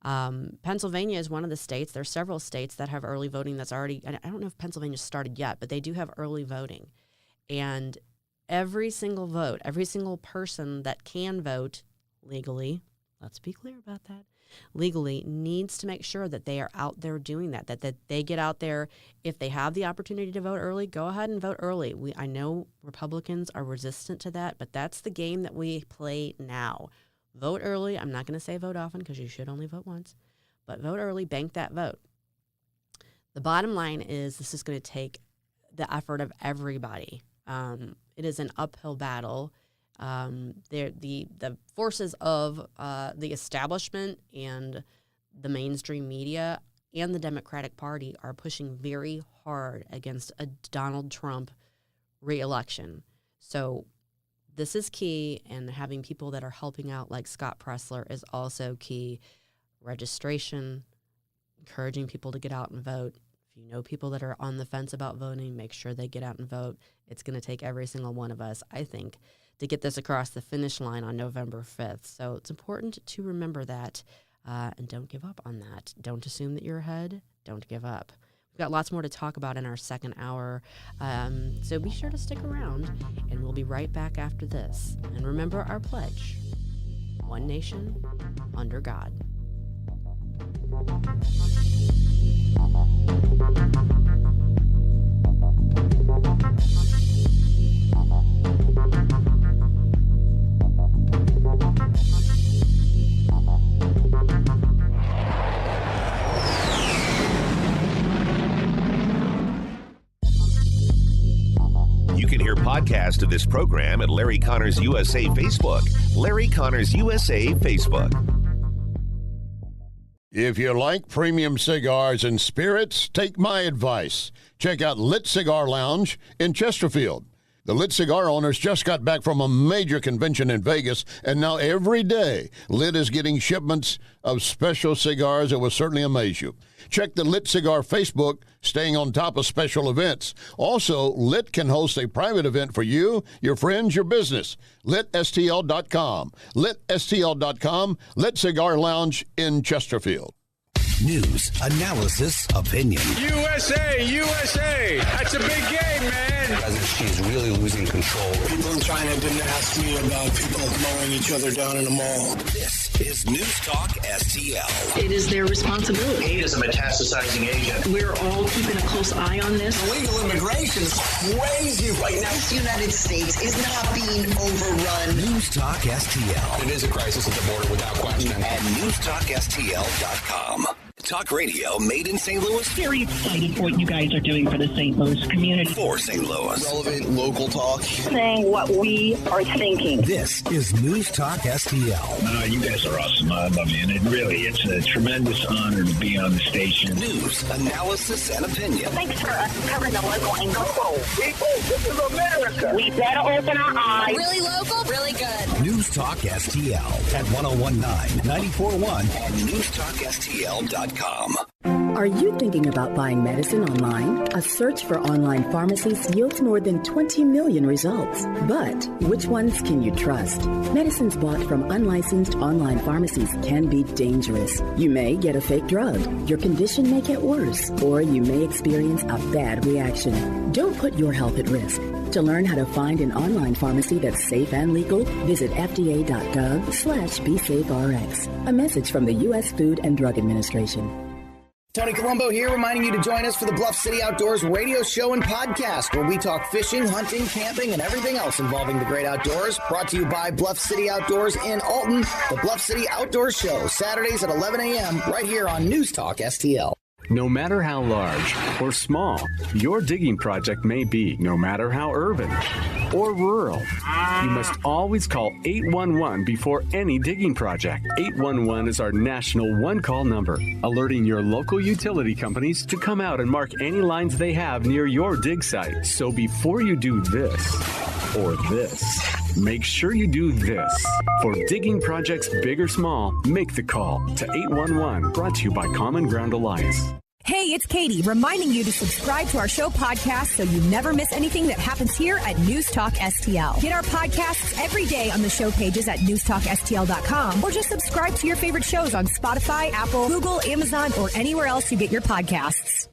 Pennsylvania is one of the states. There are several states that have early voting that's already, I don't know if Pennsylvania started yet, but they do have early voting. And every single vote, every single person that can vote legally, let's be clear about that, legally needs to make sure that they are out there doing that they get out there. If they have the opportunity to vote early, go ahead and vote early. I know Republicans are resistant to that, but that's the game that we play now. Vote early. I'm not going to say vote often because you should only vote once, but vote early, bank that vote. The bottom line is this is going to take the effort of everybody. It is an uphill battle. The forces of the establishment and the mainstream media and the Democratic Party are pushing very hard against a Donald Trump re-election. So this is key, and having people that are helping out like Scott Pressler is also key. Registration, encouraging people to get out and vote. If you know people that are on the fence about voting, make sure they get out and vote. It's going to take every single one of us, I think, to get this across the finish line on November 5th. So it's important to remember that, and don't give up on that. Don't assume that you're ahead. Don't give up. We've got lots more to talk about in our second hour, so be sure to stick around, and we'll be right back after this. And remember our pledge, one nation, under God. You can hear podcasts of this program at Larry Connors USA Facebook. Larry Connors USA Facebook. If you like premium cigars and spirits, take my advice. Check out Lit Cigar Lounge in Chesterfield. The Lit Cigar owners just got back from a major convention in Vegas, and now every day, Lit is getting shipments of special cigars that will certainly amaze you. Check the Lit Cigar Facebook, staying on top of special events. Also, Lit can host a private event for you, your friends, your business. LitSTL.com. LitSTL.com. Lit Cigar Lounge in Chesterfield. News, analysis, opinion. USA, USA. That's a big game, man. She's really losing control. People in China didn't ask me about people mowing each other down in a mall. This is News Talk STL. It is their responsibility. Hate is a metastasizing agent. We're all keeping a close eye on this. Illegal immigration is crazy right now. This United States is not being overrun. News Talk STL. It is a crisis at the border without question. At NewsTalkSTL.com. Talk radio made in St. Louis. Very excited for what you guys are doing for the St. Louis community. For St. Louis. Relevant local talk. Saying what we are thinking. This is News Talk STL. You guys are awesome. I love you. And it's a tremendous honor to be on the station. News, analysis, and opinion. Thanks for covering the local angle. People, this is America. We better open our eyes. Really local, really good. News Talk STL at 1019, 94.1 and NewsTalkSTL.com. Are you thinking about buying medicine online? A search for online pharmacies yields more than 20 million results. But which ones can you trust? Medicines bought from unlicensed online pharmacies can be dangerous. You may get a fake drug, your condition may get worse, or you may experience a bad reaction. Don't put your health at risk. To learn how to find an online pharmacy that's safe and legal, visit fda.gov/BeSafeRx. A message from the U.S. Food and Drug Administration. Tony Colombo here, reminding you to join us for the Bluff City Outdoors radio show and podcast, where we talk fishing, hunting, camping, and everything else involving the great outdoors. Brought to you by Bluff City Outdoors in Alton. The Bluff City Outdoors Show, Saturdays at 11 a.m. right here on News Talk STL. No matter how large or small your digging project may be, no matter how urban or rural, you must always call 811 before any digging project. 811 is our national one-call number, alerting your local utility companies to come out and mark any lines they have near your dig site. So before you do this or this, make sure you do this. For digging projects big or small, make the call to 811. Brought to you by Common Ground Alliance. Hey, it's Katie, reminding you to subscribe to our show podcast so you never miss anything that happens here at News Talk STL. Get our podcasts every day on the show pages at NewsTalkSTL.com, or just subscribe to your favorite shows on Spotify, Apple, Google, Amazon, or anywhere else you get your podcasts.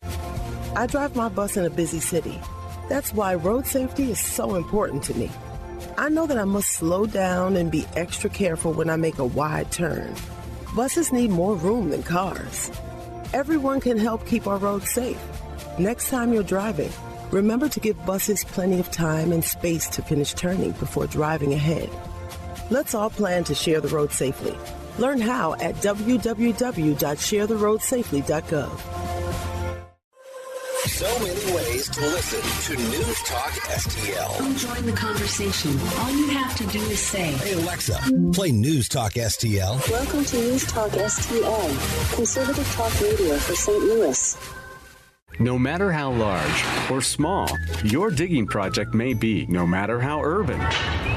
I drive my bus in a busy city. That's why road safety is so important to me. I know that I must slow down and be extra careful when I make a wide turn. Buses need more room than cars. Everyone can help keep our roads safe. Next time you're driving, remember to give buses plenty of time and space to finish turning before driving ahead. Let's all plan to share the road safely. Learn how at www.sharetheroadsafely.gov. So many ways to listen to News Talk STL. Come join the conversation. All you have to do is say, Hey Alexa, play News Talk STL. Welcome to News Talk STL, conservative talk radio for St. Louis. No matter how large or small your digging project may be, no matter how urban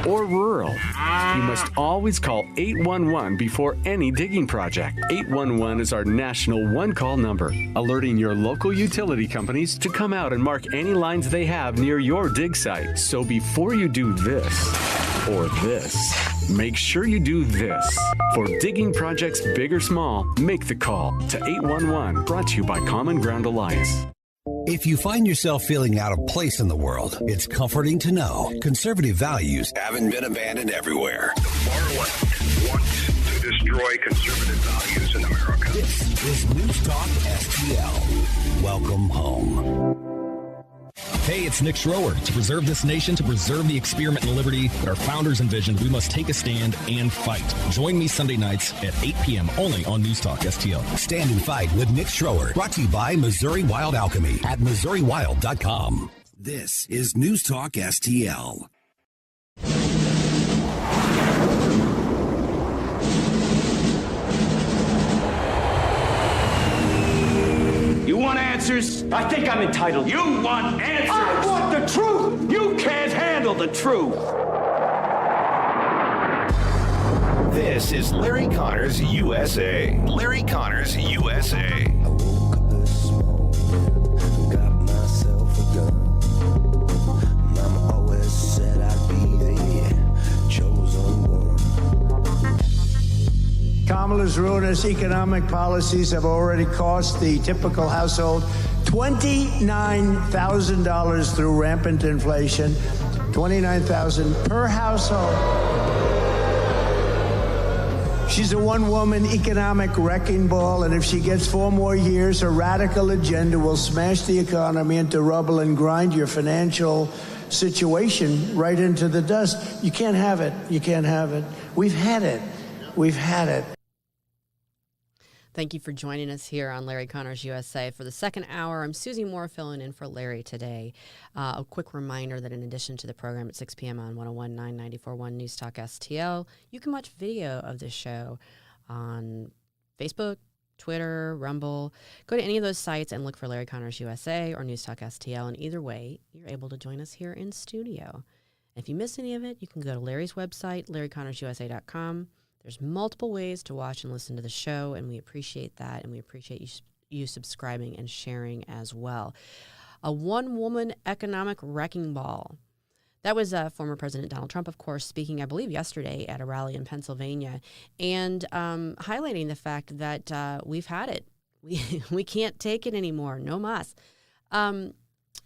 or rural, you must always call 811 before any digging project. 811 is our national one-call number, alerting your local utility companies to come out and mark any lines they have near your dig site. So before you do this or this, make sure you do this. For digging projects big or small, make the call to 811. Brought to you by Common Ground Alliance. If you find yourself feeling out of place in the world, it's comforting to know conservative values haven't been abandoned everywhere. The far left wants to destroy conservative values in America. This is News Talk STL. Welcome home. Hey, it's Nick Schroer. To preserve this nation, to preserve the experiment in liberty that our founders envisioned, we must take a stand and fight. Join me Sunday nights at 8 p.m. only on News Talk STL. Stand and Fight with Nick Schroer. Brought to you by Missouri Wild Alchemy at MissouriWild.com. This is News Talk STL. You want answers? I think I'm entitled. You want answers? I want the truth! You can't handle the truth! This is Larry Connors USA. Larry Connors USA. Kamala's ruinous economic policies have already cost the typical household $29,000 through rampant inflation, $29,000 per household. She's a one-woman economic wrecking ball, and if she gets 4 more years, her radical agenda will smash the economy into rubble and grind your financial situation right into the dust. You can't have it. You can't have it. We've had it. We've had it. Thank you for joining us here on Larry Connors USA. For the second hour, I'm Susie Moore filling in for Larry today. A quick reminder that in addition to the program at 6 p.m. on 101.9 94.1 News Talk STL, you can watch video of this show on Facebook, Twitter, Rumble. Go to any of those sites and look for Larry Connors USA or News Talk STL. And either way, you're able to join us here in studio. If you miss any of it, you can go to Larry's website, LarryConnorsUSA.com. There's multiple ways to watch and listen to the show, and we appreciate that, and we appreciate you subscribing and sharing as well. A one-woman economic wrecking ball. That was former President Donald Trump, of course, speaking, I believe, yesterday at a rally in Pennsylvania, and highlighting the fact that we've had it. We can't take it anymore. No mas.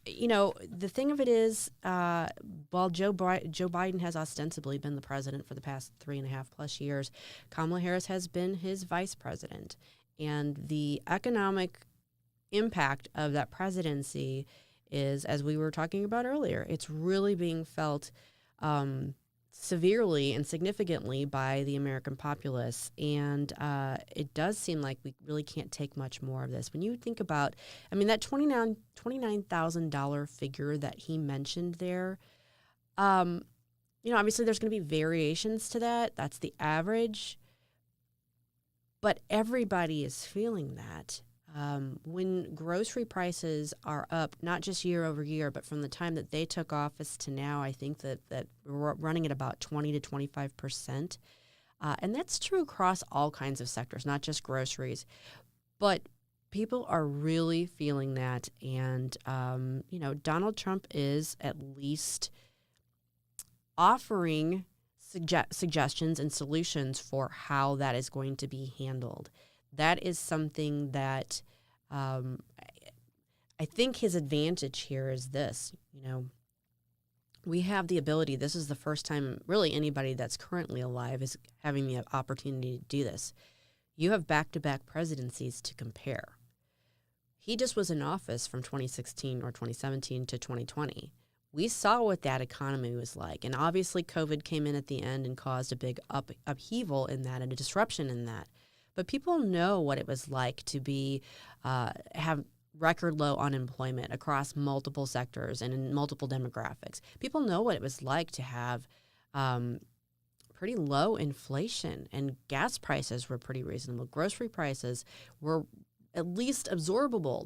You know, the thing of it is, while Joe Biden has ostensibly been the president for the past 3.5+ years, Kamala Harris has been his vice president. And the economic impact of that presidency is, as we were talking about earlier, it's really being felt severely and significantly by the American populace. And it does seem like we really can't take much more of this. When you think about, I mean, that $29,000 figure that he mentioned there, you know, obviously there's going to be variations to that. That's the average. But everybody is feeling that. When grocery prices are up, not just year over year, but from the time that they took office to now, I think that we're running at about 20 to 25%. And that's true across all kinds of sectors, not just groceries. But people are really feeling that. And, you know, Donald Trump is at least offering suggestions and solutions for how that is going to be handled. That is something that I think his advantage here is this. You know, we have the ability, this is the first time really anybody that's currently alive is having the opportunity to do this. You have back-to-back presidencies to compare. He just was in office from 2016 or 2017 to 2020. We saw what that economy was like. And obviously COVID came in at the end and caused a big upheaval in that and a disruption in that. But people know what it was like to be have record low unemployment across multiple sectors and in multiple demographics. People know what it was like to have pretty low inflation, and gas prices were pretty reasonable. Grocery prices were at least absorbable.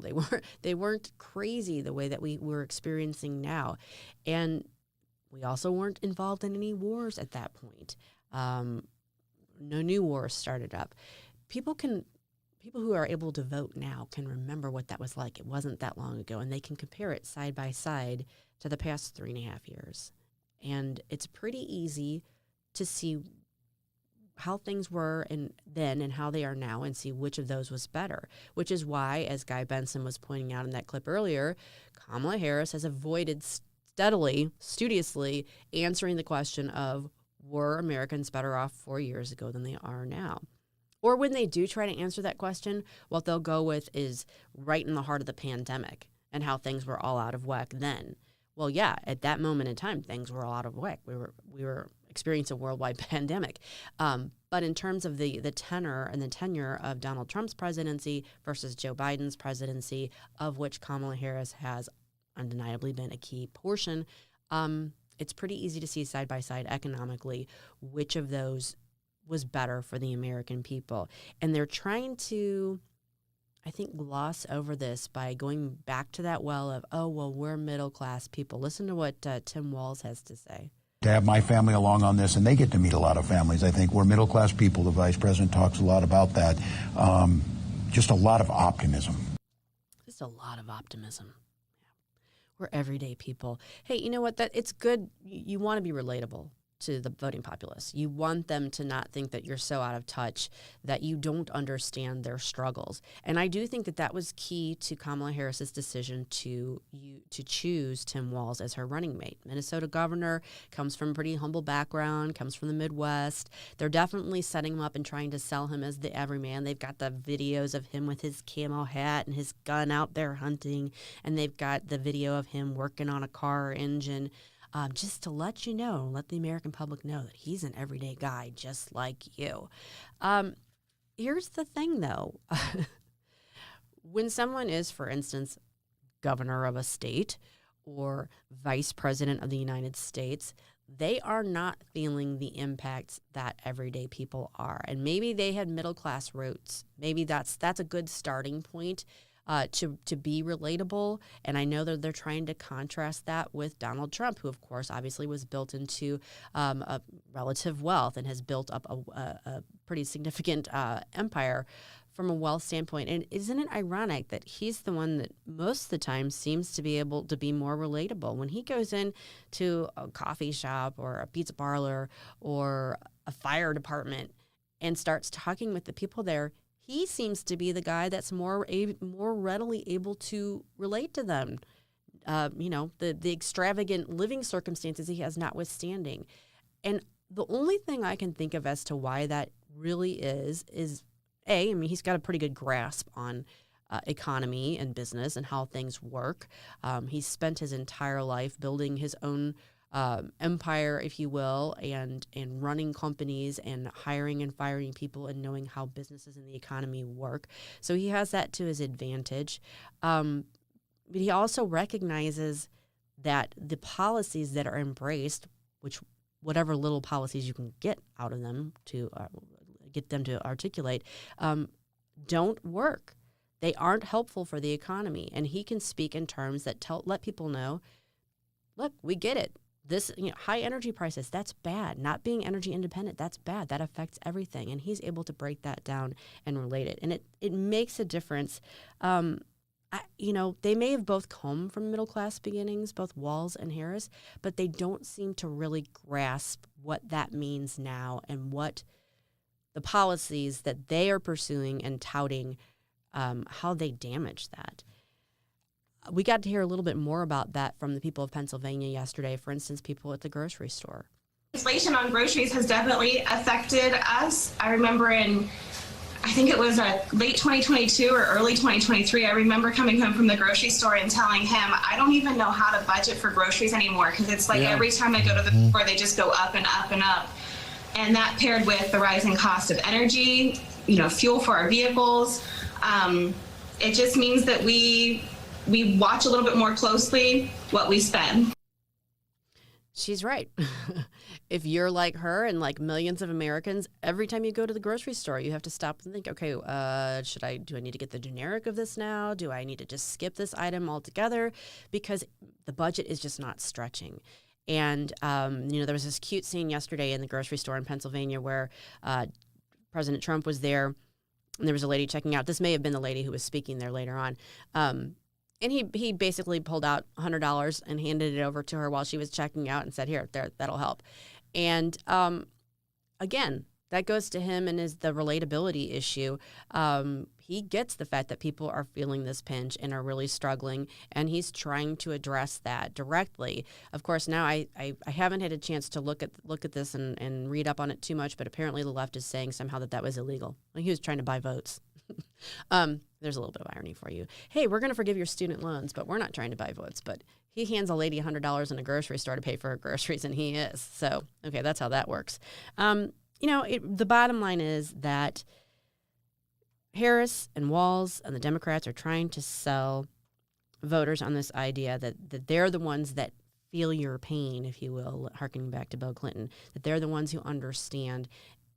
They weren't crazy the way that we were experiencing now, and we also weren't involved in any wars at that point. No new wars started up. People who are able to vote now can remember what that was like. It wasn't that long ago, and they can compare it side by side to the past 3.5 years. And it's pretty easy to see how things were then and how they are now and see which of those was better, which is why, as Guy Benson was pointing out in that clip earlier, Kamala Harris has avoided studiously answering the question of, were Americans better off 4 years ago than they are now? Or when they do try to answer that question, what they'll go with is right in the heart of the pandemic and how things were all out of whack then. Well, yeah, at that moment in time, things were all out of whack. We were experiencing a worldwide pandemic. But in terms of the tenor and the tenure of Donald Trump's presidency versus Joe Biden's presidency, of which Kamala Harris has undeniably been a key portion, it's pretty easy to see side by side economically which of those was better for the American people. And they're trying to, I think, gloss over this by going back to that well of, oh, well, we're middle-class people. Listen to what Tim Walz has to say. To have my family along on this, and they get to meet a lot of families. I think we're middle-class people. The vice president talks a lot about that. Just a lot of optimism. Just a lot of optimism. We're everyday people. Hey, you know what? It's good. You want to be relatable. to the voting populace. You want them to not think that you're so out of touch that you don't understand their struggles. And I do think that that was key to Kamala Harris's decision to choose Tim Walz as her running mate. Minnesota governor, comes from a pretty humble background, comes from the Midwest. They're definitely setting him up and trying to sell him as the everyman. They've got the videos of him with his camo hat and his gun out there hunting, and they've got the video of him working on a car engine. Just to let you know, let the American public know that he's an everyday guy just like you. Here's the thing, though. When someone is, for instance, governor of a state or vice president of the United States, they are not feeling the impacts that everyday people are. And maybe they had middle-class roots. Maybe that's a good starting point. To be relatable. And I know that they're trying to contrast that with Donald Trump, who, of course, obviously was built into a relative wealth and has built up a pretty significant empire from a wealth standpoint. And isn't it ironic that he's the one that most of the time seems to be able to be more relatable? When he goes in to a coffee shop or a pizza parlor or a fire department and starts talking with the people there, he seems to be the guy that's more readily able to relate to them. The extravagant living circumstances he has notwithstanding. And the only thing I can think of as to why that really is he's got a pretty good grasp on economy and business and how things work. He's spent his entire life building his own empire, if you will, and running companies and hiring and firing people and knowing how businesses and the economy work. So he has that to his advantage. But he also recognizes that the policies that are embraced, which whatever little policies you can get out of them to get them to articulate, don't work. They aren't helpful for the economy. And he can speak in terms that let people know, look, we get it. This, high energy prices, that's bad. Not being energy independent, that's bad. That affects everything. And he's able to break that down and relate it. And it makes a difference. They may have both come from middle-class beginnings, both Walz and Harris, but they don't seem to really grasp what that means now and what the policies that they are pursuing and touting, how they damage that. We got to hear a little bit more about that from the people of Pennsylvania yesterday. For instance, people at the grocery store. Inflation on groceries has definitely affected us. I remember I think it was late 2022 or early 2023, I remember coming home from the grocery store and telling him, I don't even know how to budget for groceries anymore, because it's like every time I go to the store, they just go up and up and up. And that paired with the rising cost of energy, fuel for our vehicles, it just means that we watch a little bit more closely what we spend. She's right. If you're like her and like millions of Americans, every time you go to the grocery store, you have to stop and think, okay, do I need to get the generic of this now? Do I need to just skip this item altogether? Because the budget is just not stretching. And, there was this cute scene yesterday in the grocery store in Pennsylvania where President Trump was there and there was a lady checking out. This may have been the lady who was speaking there later on. And he basically pulled out $100 and handed it over to her while she was checking out and said, here, there, that'll help. And again, that goes to him and is the relatability issue. He gets the fact that people are feeling this pinch and are really struggling, and he's trying to address that directly. Of course, now I haven't had a chance to look at this and read up on it too much, but apparently the left is saying somehow that was illegal. Like he was trying to buy votes. There's a little bit of irony for you. Hey, we're going to forgive your student loans, but we're not trying to buy votes. But he hands a lady $100 in a grocery store to pay for her groceries, and he is. So, okay, that's how that works. The bottom line is that Harris and Walz and the Democrats are trying to sell voters on this idea that they're the ones that feel your pain, if you will, harkening back to Bill Clinton, that they're the ones who understand.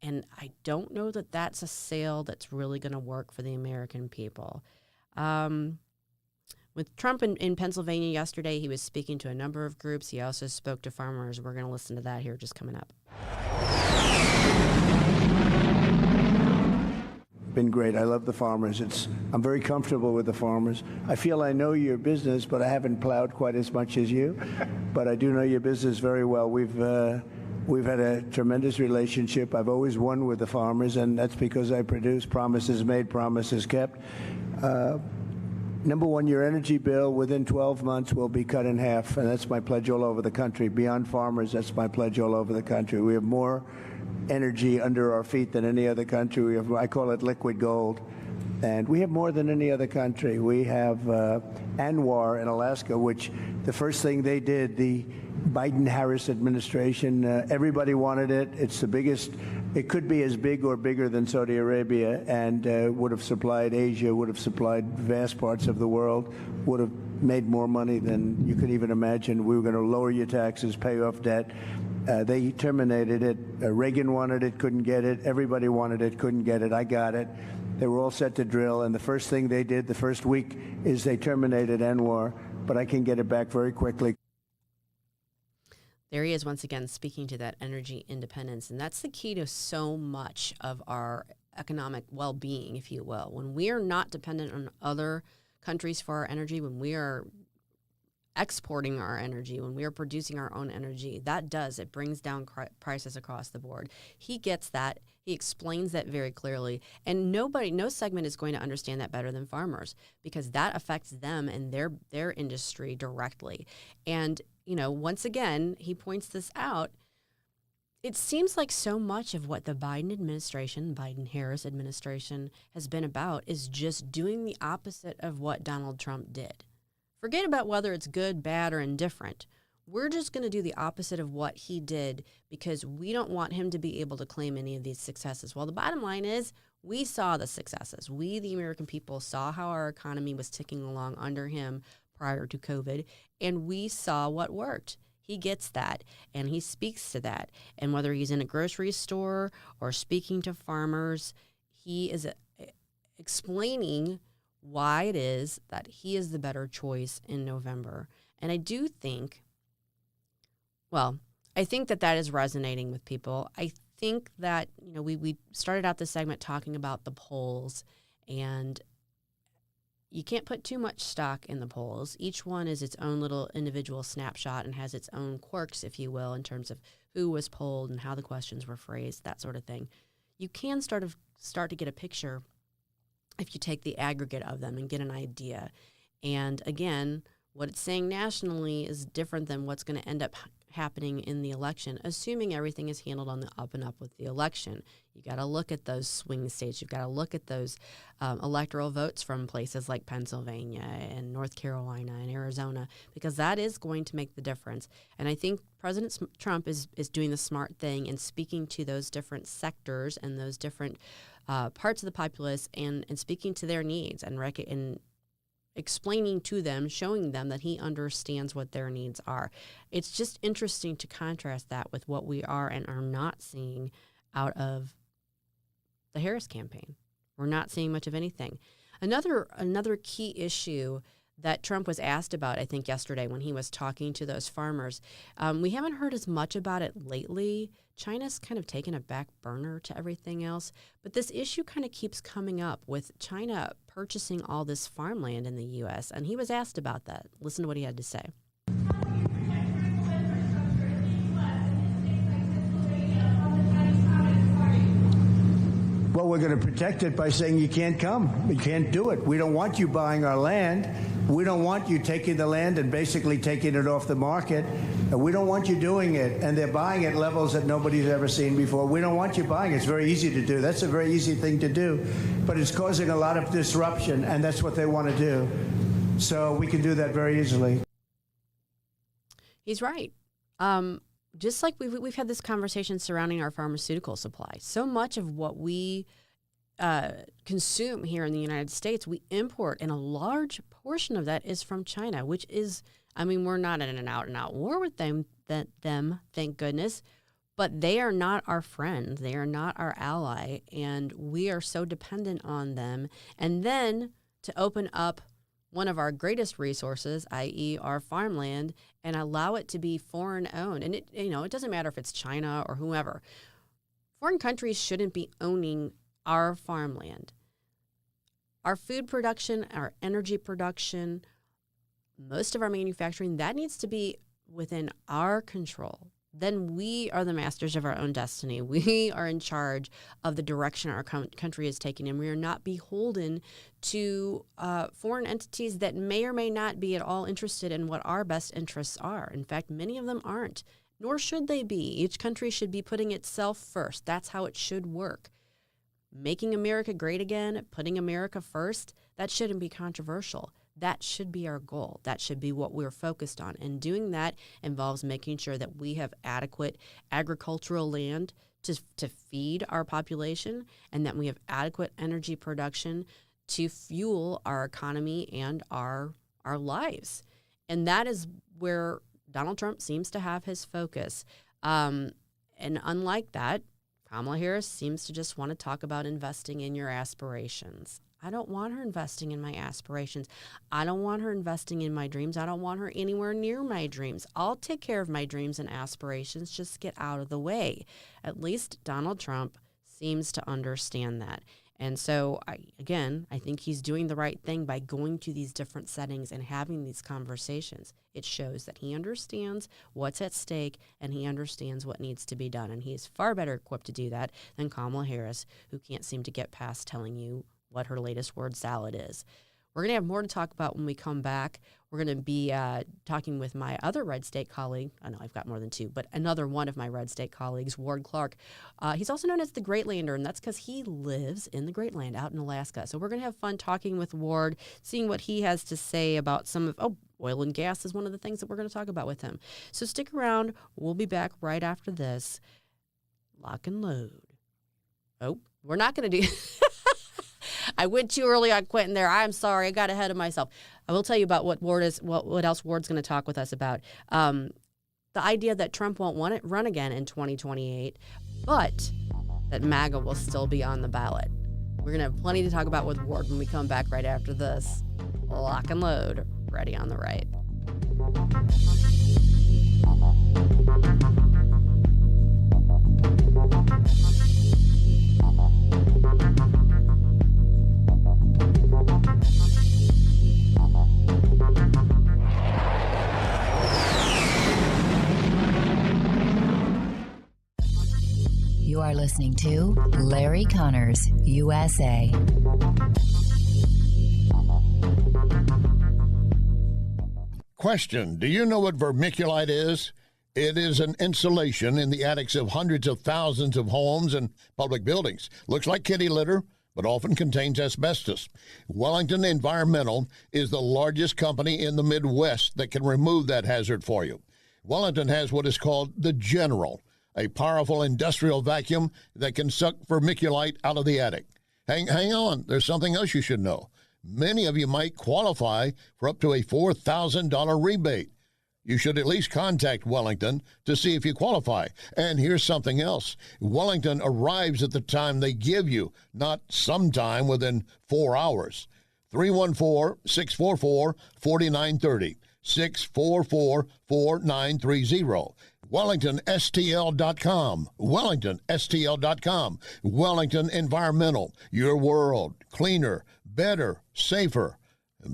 And I don't know that that's a sale that's really going to work for the American people. With Trump in Pennsylvania yesterday, he was speaking to a number of groups. He also spoke to farmers. We're going to listen to that here just coming up. Been great. I love the farmers. I'm very comfortable with the farmers. I feel I know your business, but I haven't plowed quite as much as you. But I do know your business very well. We've We've had a tremendous relationship. I've always won with the farmers, and that's because I produce promises made, promises kept. Number one, your energy bill within 12 months will be cut in half, and that's my pledge all over the country. Beyond farmers, that's my pledge all over the country. We have more energy under our feet than any other country. We have, I call it liquid gold, and we have more than any other country. We have ANWR in Alaska, which the first thing they did, the Biden-Harris administration, everybody wanted it. It's the biggest. It could be as big or bigger than Saudi Arabia, and would have supplied Asia, would have supplied vast parts of the world, would have made more money than you could even imagine. We were going to lower your taxes, pay off debt. They terminated it. Reagan wanted it, couldn't get it. Everybody wanted it, couldn't get it. I got it. They were all set to drill, and the first thing they did the first week is they terminated ANWR, but I can get it back very quickly. There he is once again speaking to that energy independence, and that's the key to so much of our economic well-being, if you will. When we are not dependent on other countries for our energy, when we are exporting our energy, when we are producing our own energy, it brings down prices across the board. He gets that. He explains that very clearly. And no segment is going to understand that better than farmers, because that affects them and their industry directly. And, once again, he points this out. It seems like so much of what the Biden-Harris administration has been about is just doing the opposite of what Donald Trump did. Forget about whether it's good, bad, or indifferent. We're just going to do the opposite of what he did because we don't want him to be able to claim any of these successes. Well, the bottom line is we saw the successes. We, the American people, saw how our economy was ticking along under him prior to COVID, and we saw what worked. He gets that, and he speaks to that. And whether he's in a grocery store or speaking to farmers, he is explaining why it is that he is the better choice in November. And I do think, I think that is resonating with people. I think that, we started out this segment talking about the polls, and you can't put too much stock in the polls. Each one is its own little individual snapshot and has its own quirks, if you will, in terms of who was polled and how the questions were phrased, that sort of thing. You can start to get a picture if you take the aggregate of them and get an idea. And again, what it's saying nationally is different than what's going to end up happening in the election, assuming everything is handled on the up and up with the election. You got to look at those swing states. You've got to look at those electoral votes from places like Pennsylvania and North Carolina and Arizona, because that is going to make the difference. And I think President Trump is doing the smart thing in speaking to those different sectors and those different parts of the populace and speaking to their needs and explaining to them, showing them that he understands what their needs are. It's just interesting to contrast that with what we are and are not seeing out of the Harris campaign. We're not seeing much of anything. Another key issue that Trump was asked about, I think, yesterday when he was talking to those farmers, we haven't heard as much about it lately. China's kind of taken a back burner to everything else. But this issue kind of keeps coming up with China purchasing all this farmland in the U.S., and he was asked about that. Listen to what he had to say. Well, we're going to protect it by saying you can't come. You can't do it. We don't want you buying our land. We don't want you taking the land and basically taking it off the market. We don't want you doing it. And they're buying at levels that nobody's ever seen before. We don't want you buying it. It's very easy to do. That's a very easy thing to do. But it's causing a lot of disruption, and that's what they want to do. So we can do that very easily. He's right. Just like we've had this conversation surrounding our pharmaceutical supply. So much of what we consume here in the United States, we import, and a large portion of that is from China, which is, we're not in an out-and-out war with them, thank goodness, but they are not our friend. They are not our ally, and we are so dependent on them. And then to open up one of our greatest resources, i.e. our farmland, and allow it to be foreign owned. And it doesn't matter if it's China or whoever. Foreign countries shouldn't be owning our farmland. Our food production, our energy production, most of our manufacturing, that needs to be within our control. then we are the masters of our own destiny. We are in charge of the direction our country is taking, and we are not beholden to foreign entities that may or may not be at all interested in what our best interests are. In fact, many of them aren't, nor should they be. Each country should be putting itself first. That's how it should work. Making America great again, putting America first, that shouldn't be controversial. That should be our goal. That should be what we're focused on. And doing that involves making sure that we have adequate agricultural land to feed our population, and that we have adequate energy production to fuel our economy and our lives. And that is where Donald Trump seems to have his focus. And unlike that, Kamala Harris seems to just want to talk about investing in your aspirations. I don't want her investing in my aspirations. I don't want her investing in my dreams. I don't want her anywhere near my dreams. I'll take care of my dreams and aspirations. Just get out of the way. At least Donald Trump seems to understand that. And so, I think he's doing the right thing by going to these different settings and having these conversations. It shows that he understands what's at stake and he understands what needs to be done. And he is far better equipped to do that than Kamala Harris, who can't seem to get past telling you what her latest word salad is. We're going to have more to talk about when we come back. We're going to be talking with my other red state colleague. I know I've got more than two, but another one of my red state colleagues, Ward Clark. He's also known as the Great Lander, and that's because he lives in the Great Land out in Alaska. So we're going to have fun talking with Ward, seeing what he has to say about some of, oil and gas is one of the things that we're going to talk about with him. So stick around. We'll be back right after this. Lock and load. Oh, we're not going to do... I went too early on Quentin there. I'm sorry. I got ahead of myself. I will tell you about what else Ward's going to talk with us about. The idea that Trump won't run again in 2028, but that MAGA will still be on the ballot. We're going to have plenty to talk about with Ward when we come back right after this. Lock and load. Ready on the right. You are listening to Larry Connors, USA. Question: do you know what vermiculite is? It is an insulation in the attics of hundreds of thousands of homes and public buildings. Looks like kitty litter, but often contains asbestos. Wellington Environmental is the largest company in the Midwest that can remove that hazard for you. Wellington has what is called the General, a powerful industrial vacuum that can suck vermiculite out of the attic. Hang on, there's something else you should know. Many of you might qualify for up to a $4,000 rebate. You should at least contact Wellington to see if you qualify. And here's something else. Wellington arrives at the time they give you, not sometime within 4 hours. 314-644-4930. 644-4930. WellingtonSTL.com. WellingtonSTL.com. Wellington Environmental. Your world cleaner, better, safer.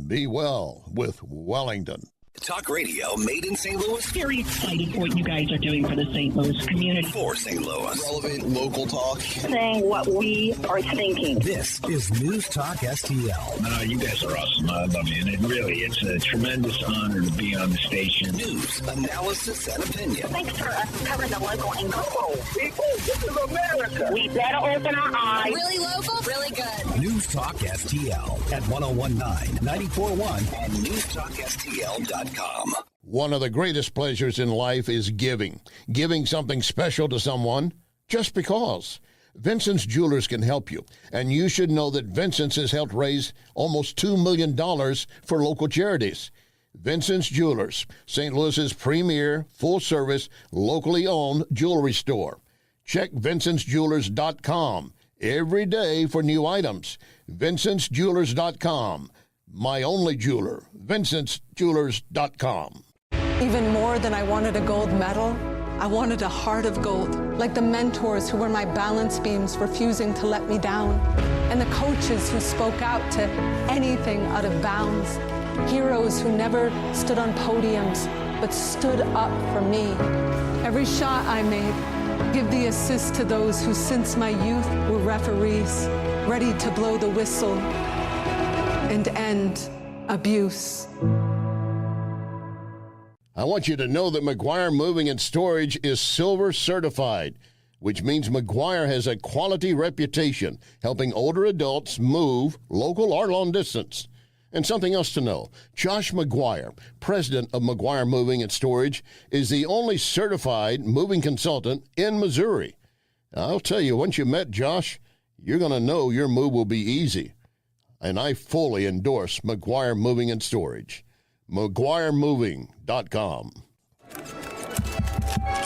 Be well with Wellington. Talk radio made in St. Louis. Very excited for what you guys are doing for the St. Louis community. For St. Louis. Relevant local talk. Saying what we are thinking. This is News Talk STL. You guys are awesome. I love you. And it's a tremendous honor to be on the station. News, analysis, and opinion. Thanks for covering the local angle. People, this is America. We better open our eyes. Really local, really good. News Talk STL at 101.9, 94.1, and NewsTalkSTL.com. One of the greatest pleasures in life is giving something special to someone just because. Vincent's Jewelers can help you, and you should know that Vincent's has helped raise almost $2 million for local charities. Vincent's Jewelers, St. Louis's premier, full-service, locally owned jewelry store. Check Vincent'sJewelers.com every day for new items. Vincent'sJewelers.com. My only jeweler, Vincent'sJewelers.com. Even more than I wanted a gold medal, I wanted a heart of gold, like the mentors who were my balance beams refusing to let me down, and the coaches who spoke out to anything out of bounds, heroes who never stood on podiums but stood up for me. Every shot I make, give the assist to those who since my youth were referees, ready to blow the whistle and end abuse. I want you to know that McGuire Moving and Storage is silver certified, which means McGuire has a quality reputation helping older adults move local or long distance. And something else to know, Josh McGuire, president of McGuire Moving and Storage, is the only certified moving consultant in Missouri. I'll tell you, once you met Josh, you're going to know your move will be easy. And I fully endorse McGuire Moving and Storage. McGuireMoving.com.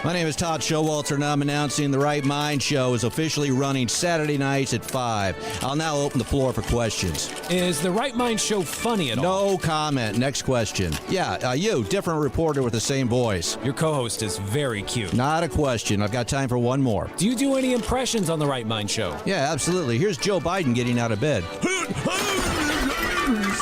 My name is Todd Showalter, and I'm announcing the Right Mind Show is officially running Saturday nights at 5. I'll now open the floor for questions. Is the Right Mind Show funny at all? No comment. Next question. Yeah, you, different reporter with the same voice. Your co-host is very cute. Not a question. I've got time for one more. Do you do any impressions on the Right Mind Show? Yeah, absolutely. Here's Joe Biden getting out of bed.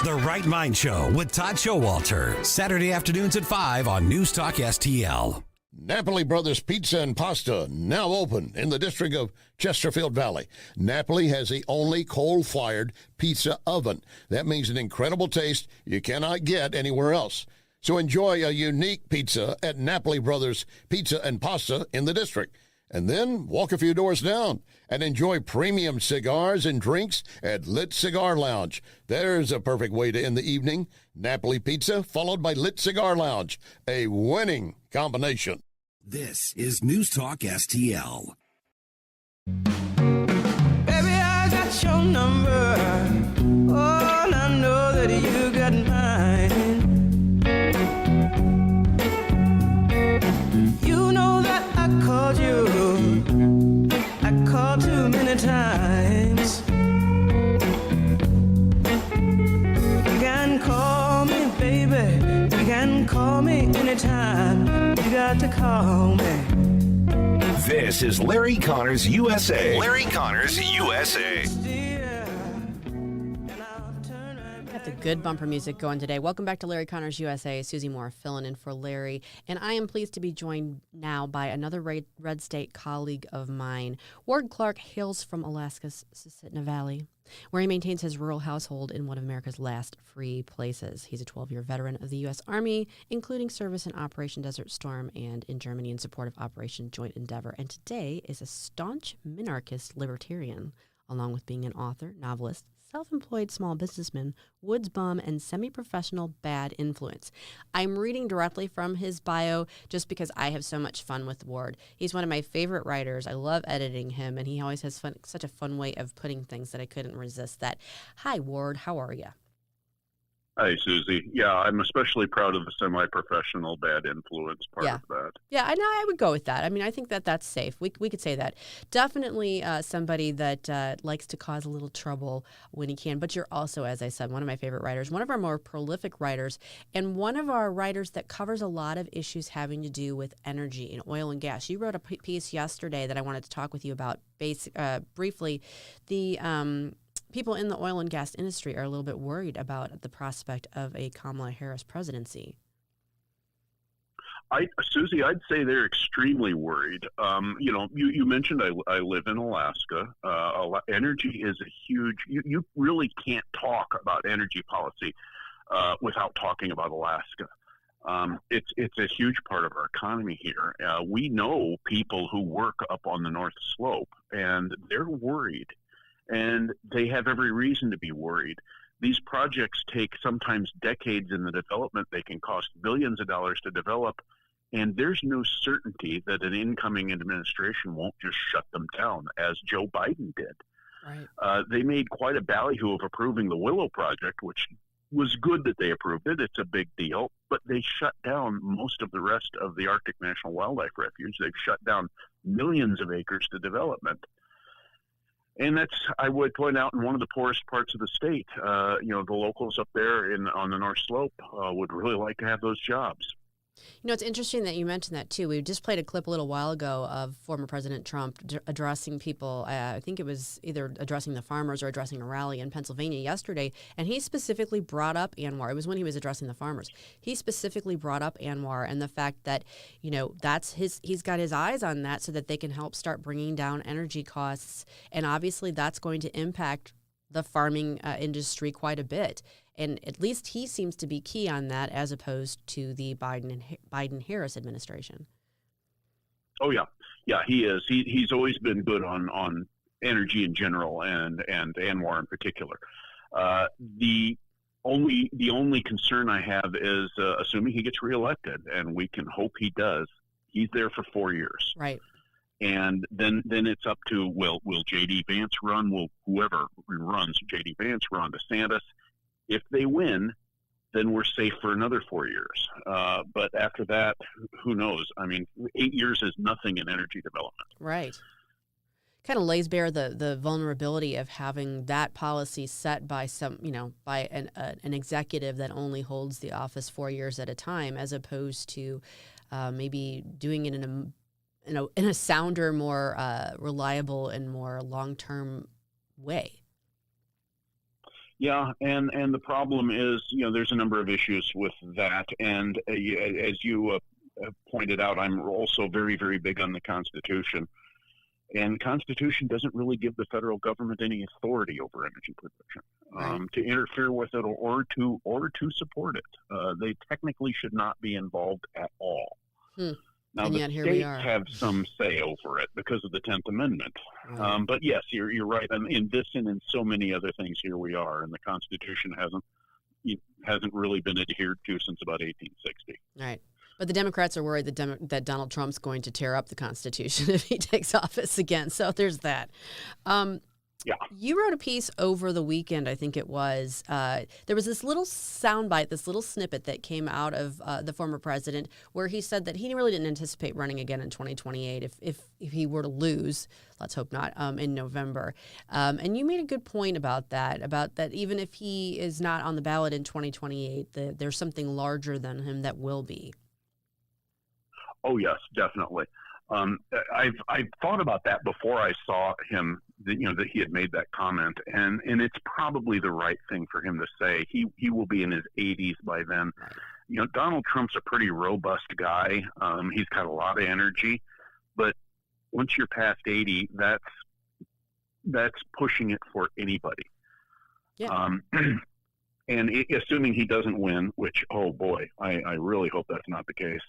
The Right Mind Show with Todd Showalter. Saturday afternoons at 5 on News Talk STL. Napoli Brothers Pizza and Pasta, now open in the district of Chesterfield Valley. Napoli has the only coal-fired pizza oven. That means an incredible taste you cannot get anywhere else. So enjoy a unique pizza at Napoli Brothers Pizza and Pasta in the district. And then walk a few doors down and enjoy premium cigars and drinks at Lit Cigar Lounge. There's a perfect way to end the evening. Napoli Pizza followed by Lit Cigar Lounge. A winning combination. This is News Talk STL. Baby, I got your number. Oh, and I know that you got mine. You know that I called you. I called too many times. You can call me, baby. You can call me anytime. You got to call me. This is Larry Connors USA. Larry Connors USA. Got the good bumper music going today. Welcome back to Larry Connors USA. Susie Moore filling in for Larry. And I am pleased to be joined now by another Red State colleague of mine. Ward Clark hails from Alaska's Susitna Valley, where he maintains his rural household in one of America's last free places. He's a 12-year veteran of the U.S. Army, including service in Operation Desert Storm and in Germany in support of Operation Joint Endeavor, and today is a staunch minarchist libertarian, along with being an author, novelist, self-employed small businessman, woods bum, and semi-professional bad influence. I'm reading directly from his bio just because I have so much fun with Ward. He's one of my favorite writers. I love editing him, and he always has such a fun way of putting things that I couldn't resist that. Hi, Ward. How are you? Hi, Susie. Yeah, I'm especially proud of the semi-professional bad influence part of that. Yeah, I know. I would go with that. I mean, I think that that's safe. We could say that. Definitely somebody that likes to cause a little trouble when he can. But you're also, as I said, one of my favorite writers, one of our more prolific writers, and one of our writers that covers a lot of issues having to do with energy and oil and gas. You wrote a piece yesterday that I wanted to talk with you about briefly. The people in the oil and gas industry are a little bit worried about the prospect of a Kamala Harris presidency. Susie, I'd say they're extremely worried. You mentioned I live in Alaska. Energy is a huge. You really can't talk about energy policy without talking about Alaska. It's a huge part of our economy here. We know people who work up on the North Slope, and they're worried. And they have every reason to be worried. These projects take sometimes decades in the development. They can cost billions of dollars to develop. And there's no certainty that an incoming administration won't just shut them down, as Joe Biden did. Right. They made quite a ballyhoo of approving the Willow Project, which was good that they approved it. It's a big deal. But they shut down most of the rest of the Arctic National Wildlife Refuge. They've shut down millions of acres to development. And that's, I would point out, in one of the poorest parts of the state. The locals up there on the North Slope would really like to have those jobs. You know, it's interesting that you mentioned that, too. We just played a clip a little while ago of former President Trump addressing people. I think it was either addressing the farmers or addressing a rally in Pennsylvania yesterday. And he specifically brought up Anwar. It was when he was addressing the farmers. He specifically brought up Anwar and the fact that, you know, he's got his eyes on that so that they can help start bringing down energy costs. And obviously that's going to impact the farming industry quite a bit. And at least he seems to be key on that as opposed to the Biden-Harris administration. Oh, yeah. Yeah, he is. He's always been good on energy in general and Anwar in particular. The only concern I have is assuming he gets reelected, and we can hope he does. He's there for 4 years. Right. And then it's up to, will J.D. Vance run? Will whoever runs, J.D. Vance run, DeSantis? If they win, then we're safe for another 4 years. But after that, who knows? I mean, 8 years is nothing in energy development. Right. Kind of lays bare the vulnerability of having that policy set by by an executive that only holds the office 4 years at a time, as opposed to maybe doing it in a sounder, more reliable and more long-term way. Yeah, and the problem is, there's a number of issues with that. And as you pointed out, I'm also very, very big on the Constitution. And the Constitution doesn't really give the federal government any authority over energy production, to interfere with it or to support it. They technically should not be involved at all. Now, and the yet here states we are. have some say over it because of the 10th Amendment. But yes, you're right. And in this and in so many other things, here we are. And the Constitution hasn't really been adhered to since about 1860. Right. But the Democrats are worried that Donald Trump's going to tear up the Constitution if he takes office again. So there's that. Yeah. You wrote a piece over the weekend, I think it was. There was this little soundbite, this little snippet that came out of the former president where he said that he really didn't anticipate running again in 2028 if he were to lose, let's hope not, in November. And you made a good point about that even if he is not on the ballot in 2028, there's something larger than him that will be. Oh, yes, definitely. I've thought about that before I saw him, that he had made that comment, and it's probably the right thing for him to say. He will be in his 80s by then. Donald Trump's a pretty robust guy. He's got a lot of energy, but once you're past 80, that's pushing it for anybody. Yeah. And assuming he doesn't win, which, oh boy, I really hope that's not the case.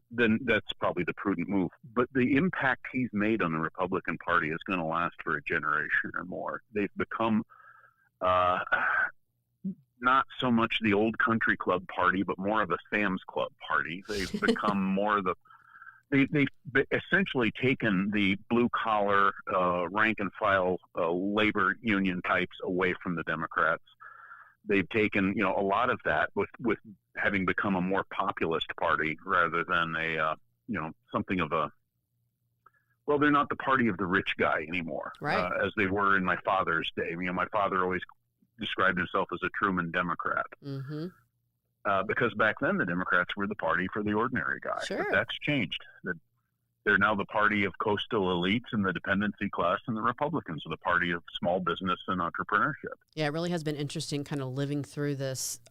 Then that's probably the prudent move. But the impact he's made on the Republican Party is going to last for a generation or more. They've become not so much the old country club party, but more of a Sam's Club party. They've become more of they've essentially taken the blue collar, rank and file labor union types away from the Democrats. They've taken, a lot of that with having become a more populist party rather than something of a, well, they're not the party of the rich guy anymore, right? As they were in my father's day. My father always described himself as a Truman Democrat. Mm-hmm. Because back then the Democrats were the party for the ordinary guy. Sure. But that's changed. They're now the party of coastal elites and the dependency class, and the Republicans are the party of small business and entrepreneurship. Yeah, it really has been interesting kind of living through this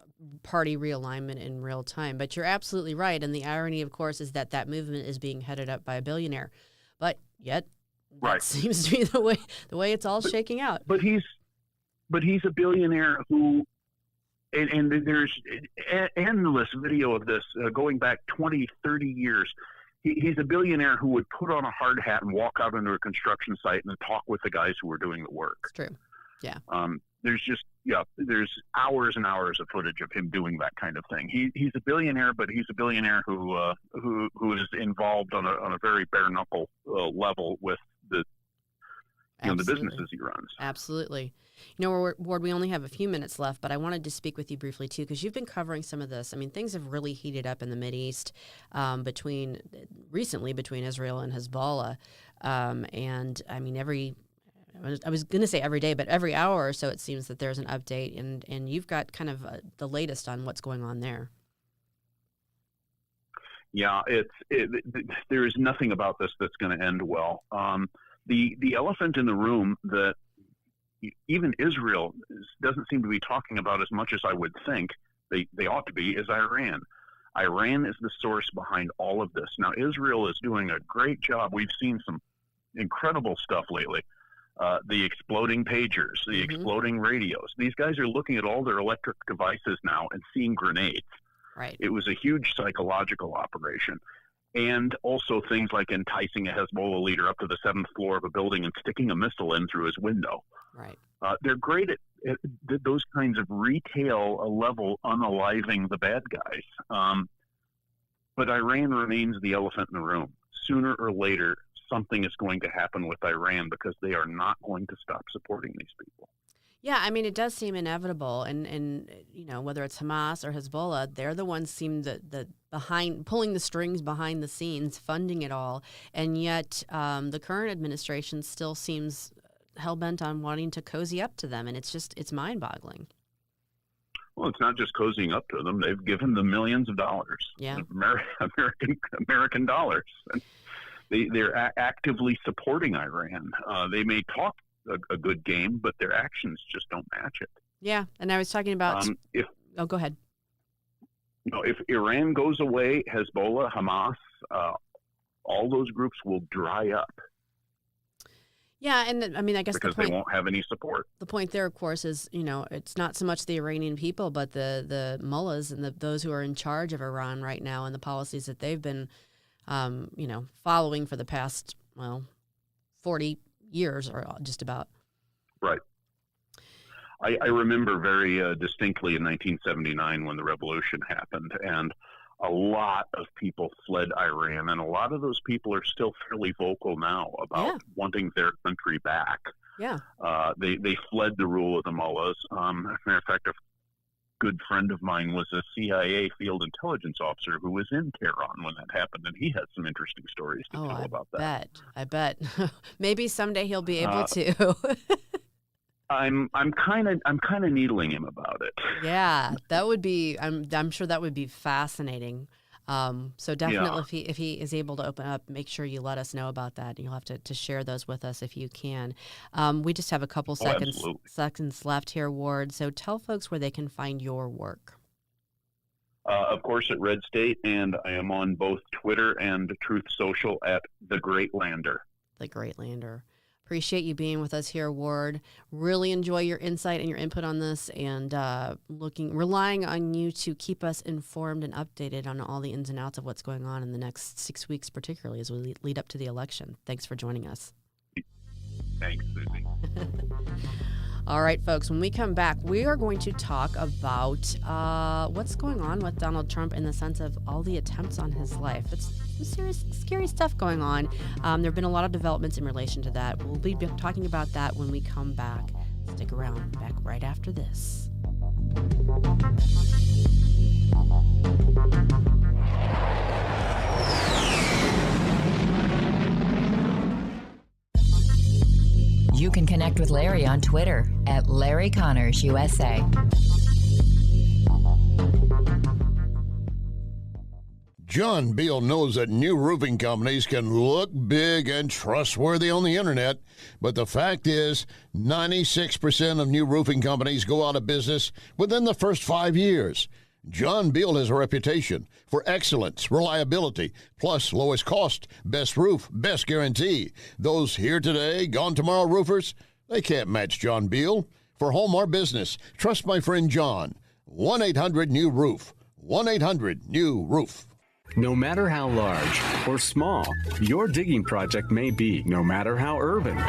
party realignment in real time. But you're absolutely right. And the irony, of course, is that movement is being headed up by a billionaire. But yet, that seems to be the way it's all shaking out. But he's a billionaire who, and there's endless video of this going back 20, 30 years. He's a billionaire who would put on a hard hat and walk out into a construction site and talk with the guys who were doing the work. It's true. Yeah. There's hours and hours of footage of him doing that kind of thing. He's a billionaire, but he's a billionaire who is involved on a very bare knuckle level with the businesses he runs. Absolutely. Ward, we only have a few minutes left, but I wanted to speak with you briefly, too, because you've been covering some of this. I mean, things have really heated up in the Mideast between Israel and Hezbollah. And, I mean, I was going to say every day, but every hour or so it seems that there's an update, and you've got kind of the latest on what's going on there. Yeah, there is nothing about this that's going to end well. The elephant in the room that even Israel doesn't seem to be talking about as much as I would think they ought to be is Iran. Iran is the source behind all of this. Now, Israel is doing a great job. We've seen some incredible stuff lately. The exploding pagers, the exploding radios. These guys are looking at all their electric devices now and seeing grenades. Right. It was a huge psychological operation. And also things like enticing a Hezbollah leader up to the 7th floor of a building and sticking a missile in through his window. Right. They're great at those kinds of retail level unaliving the bad guys. But Iran remains the elephant in the room. Sooner or later, something is going to happen with Iran because they are not going to stop supporting these people. Yeah, I mean, it does seem inevitable, and whether it's Hamas or Hezbollah, they're the ones seem the behind, pulling the strings behind the scenes, funding it all, and yet the current administration still seems hell-bent on wanting to cozy up to them, and it's mind-boggling. Well, it's not just cozying up to them; they've given them millions of dollars, American dollars. And they're actively supporting Iran. They may talk a good game, but their actions just don't match it. Yeah, and I was talking about go ahead. If Iran goes away, Hezbollah, Hamas, all those groups will dry up. Yeah, and I mean, I guess because they won't have any support. The point there, of course, is it's not so much the Iranian people, but the mullahs and those who are in charge of Iran right now and the policies that they've been, following for the past 40 years or just about. Right. I remember very distinctly in 1979 when the revolution happened, and a lot of people fled Iran, and a lot of those people are still fairly vocal now about wanting their country back. Yeah. They fled the rule of the mullahs. As a matter of fact, a good friend of mine was a CIA field intelligence officer who was in Tehran when that happened, and he had some interesting stories to tell about that. I bet. Maybe someday he'll be able to. I'm kind of needling him about it. Yeah, that would be. I'm sure that would be fascinating. So definitely, if he is able to open up, make sure you let us know about that. You'll have to share those with us if you can. We just have a couple seconds left here, Ward. So tell folks where they can find your work. Of course, at Red State, and I am on both Twitter and Truth Social at The Great Lander. The Great Lander. Appreciate you being with us here, Ward. Really enjoy your insight and your input on this, and relying on you to keep us informed and updated on all the ins and outs of what's going on in the next 6 weeks, particularly as we lead up to the election. Thanks for joining us. Thanks, Susie. All right, folks, when we come back, we are going to talk about what's going on with Donald Trump in the sense of all the attempts on his life. It's some serious, scary stuff going on. There have been a lot of developments in relation to that. We'll be talking about that when we come back. Stick around, back right after this. You can connect with Larry on Twitter at Larry Connors USA. John Beal knows that new roofing companies can look big and trustworthy on the internet, but the fact is 96% of new roofing companies go out of business within the first 5 years. John Beal has a reputation for excellence, reliability, plus lowest cost, best roof, best guarantee. Those here today, gone tomorrow roofers, they can't match John Beal. For home or business, trust my friend John. 1-800-NEW-ROOF. 1-800-NEW-ROOF. No matter how large or small your digging project may be, no matter how urban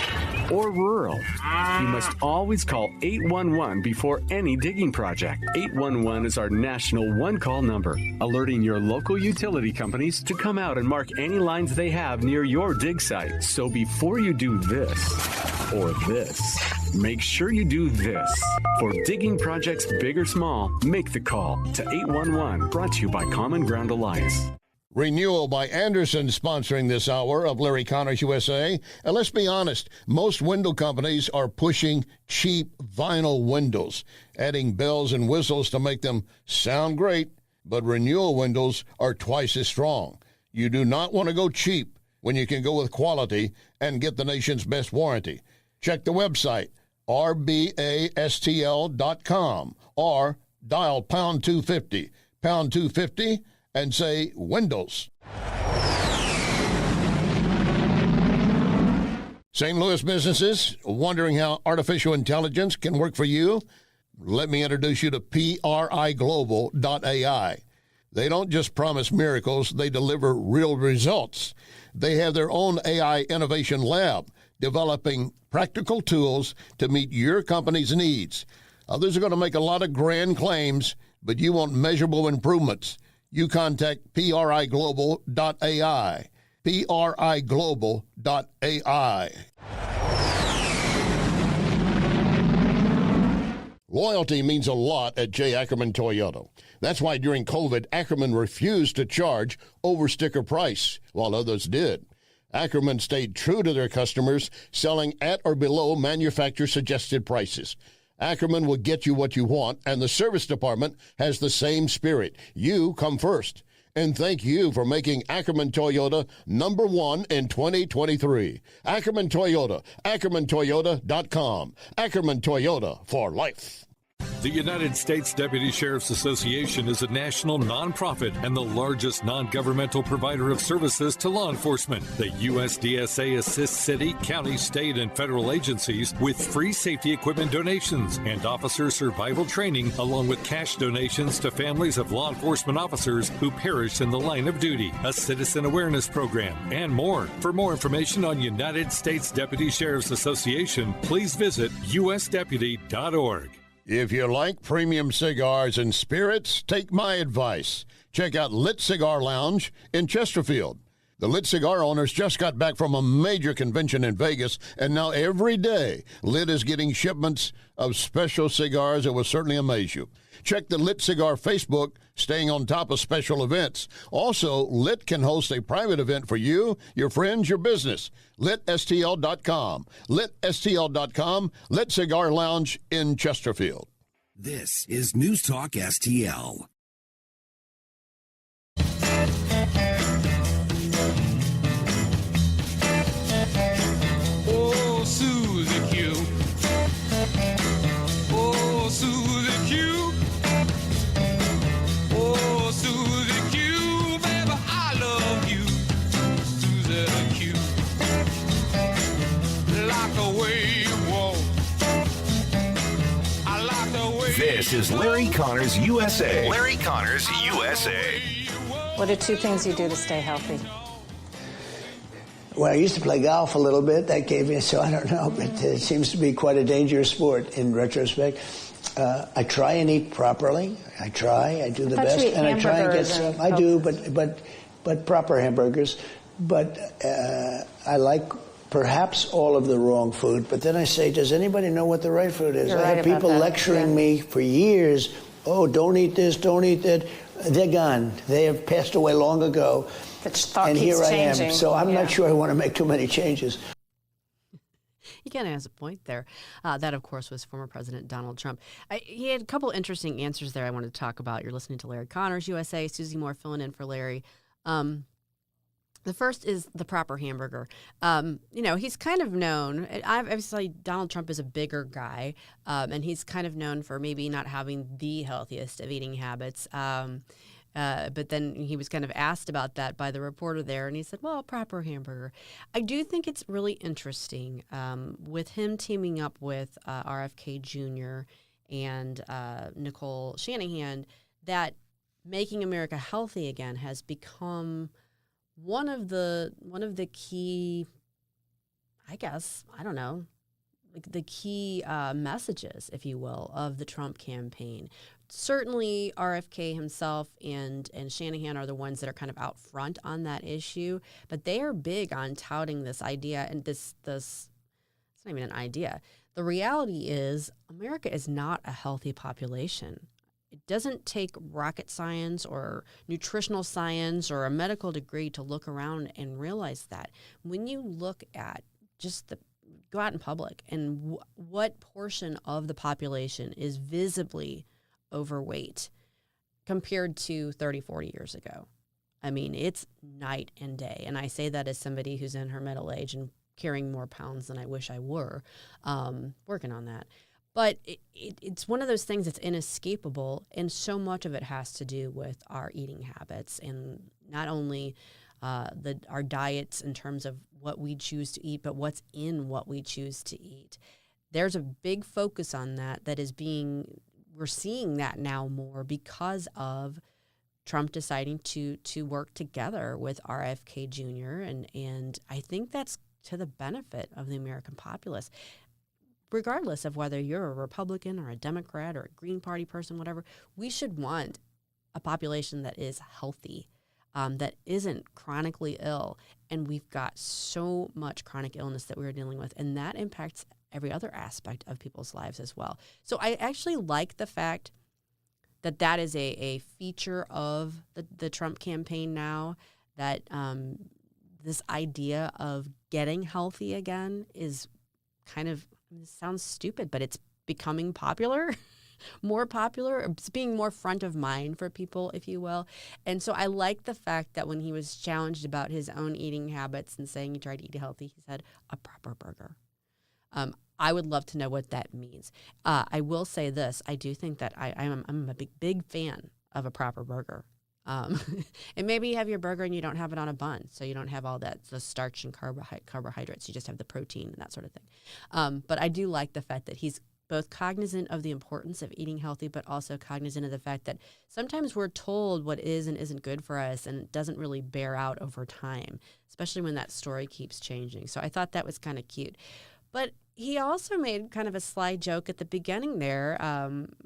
or rural, you must always call 811 before any digging project. 811 is our national one-call number, alerting your local utility companies to come out and mark any lines they have near your dig site. So before you do this or this, make sure you do this. For digging projects big or small, make the call to 811, brought to you by Common Ground Alliance. Renewal by Andersen sponsoring this hour of Larry Connors USA. And let's be honest, most window companies are pushing cheap vinyl windows, adding bells and whistles to make them sound great but renewal windows are twice as strong. You do not want to go cheap when you can go with quality and get the nation's best warranty. Check the website, rbastl.com, or dial pound 250, and say Windows. St. Louis businesses wondering how artificial intelligence can work for you? Let me introduce you to PRIglobal.ai. They don't just promise miracles, they deliver real results. They have their own AI innovation lab, developing practical tools to meet your company's needs. Others are going to make a lot of grand claims, but you want measurable improvements. You contact PRIglobal.ai. PRIglobal.ai. Loyalty means a lot at J. Ackerman Toyota. That's why during COVID, Ackerman refused to charge over sticker price, while others did. Ackerman stayed true to their customers, selling at or below manufacturer-suggested prices. Ackerman will get you what you want, and the service department has the same spirit. You come first. And thank you for making Ackerman Toyota number one in 2023. Ackerman Toyota, AckermanToyota.com. Ackerman Toyota for life. The United States Deputy Sheriff's Association is a national nonprofit and the largest non-governmental provider of services to law enforcement. The USDSA assists city, county, state, and federal agencies with free safety equipment donations and officer survival training, along with cash donations to families of law enforcement officers who perished in the line of duty, a citizen awareness program, and more. For more information on United States Deputy Sheriff's Association, please visit usdeputy.org. If you like premium cigars and spirits, take my advice. Check out Lit Cigar Lounge in Chesterfield. The Lit Cigar owners just got back from a major convention in Vegas, and now every day, Lit is getting shipments of special cigars that will certainly amaze you. Check the Lit Cigar Facebook, staying on top of special events. Also, Lit can host a private event for you, your friends, your business. LitSTL.com. LitSTL.com. Lit Cigar Lounge in Chesterfield. This is News Talk STL. Oh, Susie Q. Oh, Susie Q. Oh, Susie Q. Baby, I love you. Susie Q. Like the way you walk. I like the way. This is Larry Connors USA. Larry Connors USA. What are two things you do to stay healthy? Well, I used to play golf a little bit. That gave me, so I don't know, but it seems to be quite a dangerous sport in retrospect. I try and eat properly. I do the best, and I try and get some. I do, but proper hamburgers. But I like perhaps all of the wrong food. But then I say, does anybody know what the right food is? You're I right have about people that. lecturing me for years. Oh, don't eat this, don't eat that. They're gone. They have passed away long ago. And here I am. So I'm not sure I want to make too many changes. He kind of has a point there. That, of course, was former President Donald Trump. He had a couple interesting answers there I wanted to talk about. You're listening to Larry Connors, USA. Susie Moore filling in for Larry. The first is the proper hamburger. He's kind of known. Obviously, Donald Trump is a bigger guy, and he's kind of known for maybe not having the healthiest of eating habits. But then he was kind of asked about that by the reporter there, and he said, well, proper hamburger. I do think it's really interesting with him teaming up with RFK Jr. and Nicole Shanahan, that making America healthy again has become one of the key, I guess, I don't know, like the key messages, if you will, of the Trump campaign. Certainly RFK himself and Shanahan are the ones that are kind of out front on that issue, but they are big on touting this idea, and this it's not even an idea. The reality is America is not a healthy population. It doesn't take rocket science or nutritional science or a medical degree to look around and realize that. When you look at just go out in public and what portion of the population is visibly overweight, compared to 30, 40 years ago. I mean, it's night and day. And I say that as somebody who's in her middle age and carrying more pounds than I wish I were, working on that. But it's one of those things that's inescapable, and so much of it has to do with our eating habits, and not only our diets in terms of what we choose to eat, but what's in what we choose to eat. There's a big focus on that we're seeing that now more because of Trump deciding to work together with RFK Jr. And I think that's to the benefit of the American populace. Regardless of whether you're a Republican or a Democrat or a Green Party person, whatever, we should want a population that is healthy, that isn't chronically ill. And we've got so much chronic illness that we're dealing with, and that impacts every other aspect of people's lives as well. So I actually like the fact that is a feature of the Trump campaign now, that this idea of getting healthy again is kind of, it sounds stupid, but it's becoming popular, more popular. It's being more front of mind for people, if you will. And so I like the fact that when he was challenged about his own eating habits and saying he tried to eat healthy, he said, a proper burger. I would love to know what that means. I will say this. I do think that I'm a big fan of a proper burger. And maybe you have your burger and you don't have it on a bun, so you don't have all the starch and carbohydrates. You just have the protein and that sort of thing. But I do like the fact that he's both cognizant of the importance of eating healthy, but also cognizant of the fact that sometimes we're told what is and isn't good for us, and it doesn't really bear out over time, especially when that story keeps changing. So I thought that was kind of cute. But he also made kind of a sly joke at the beginning there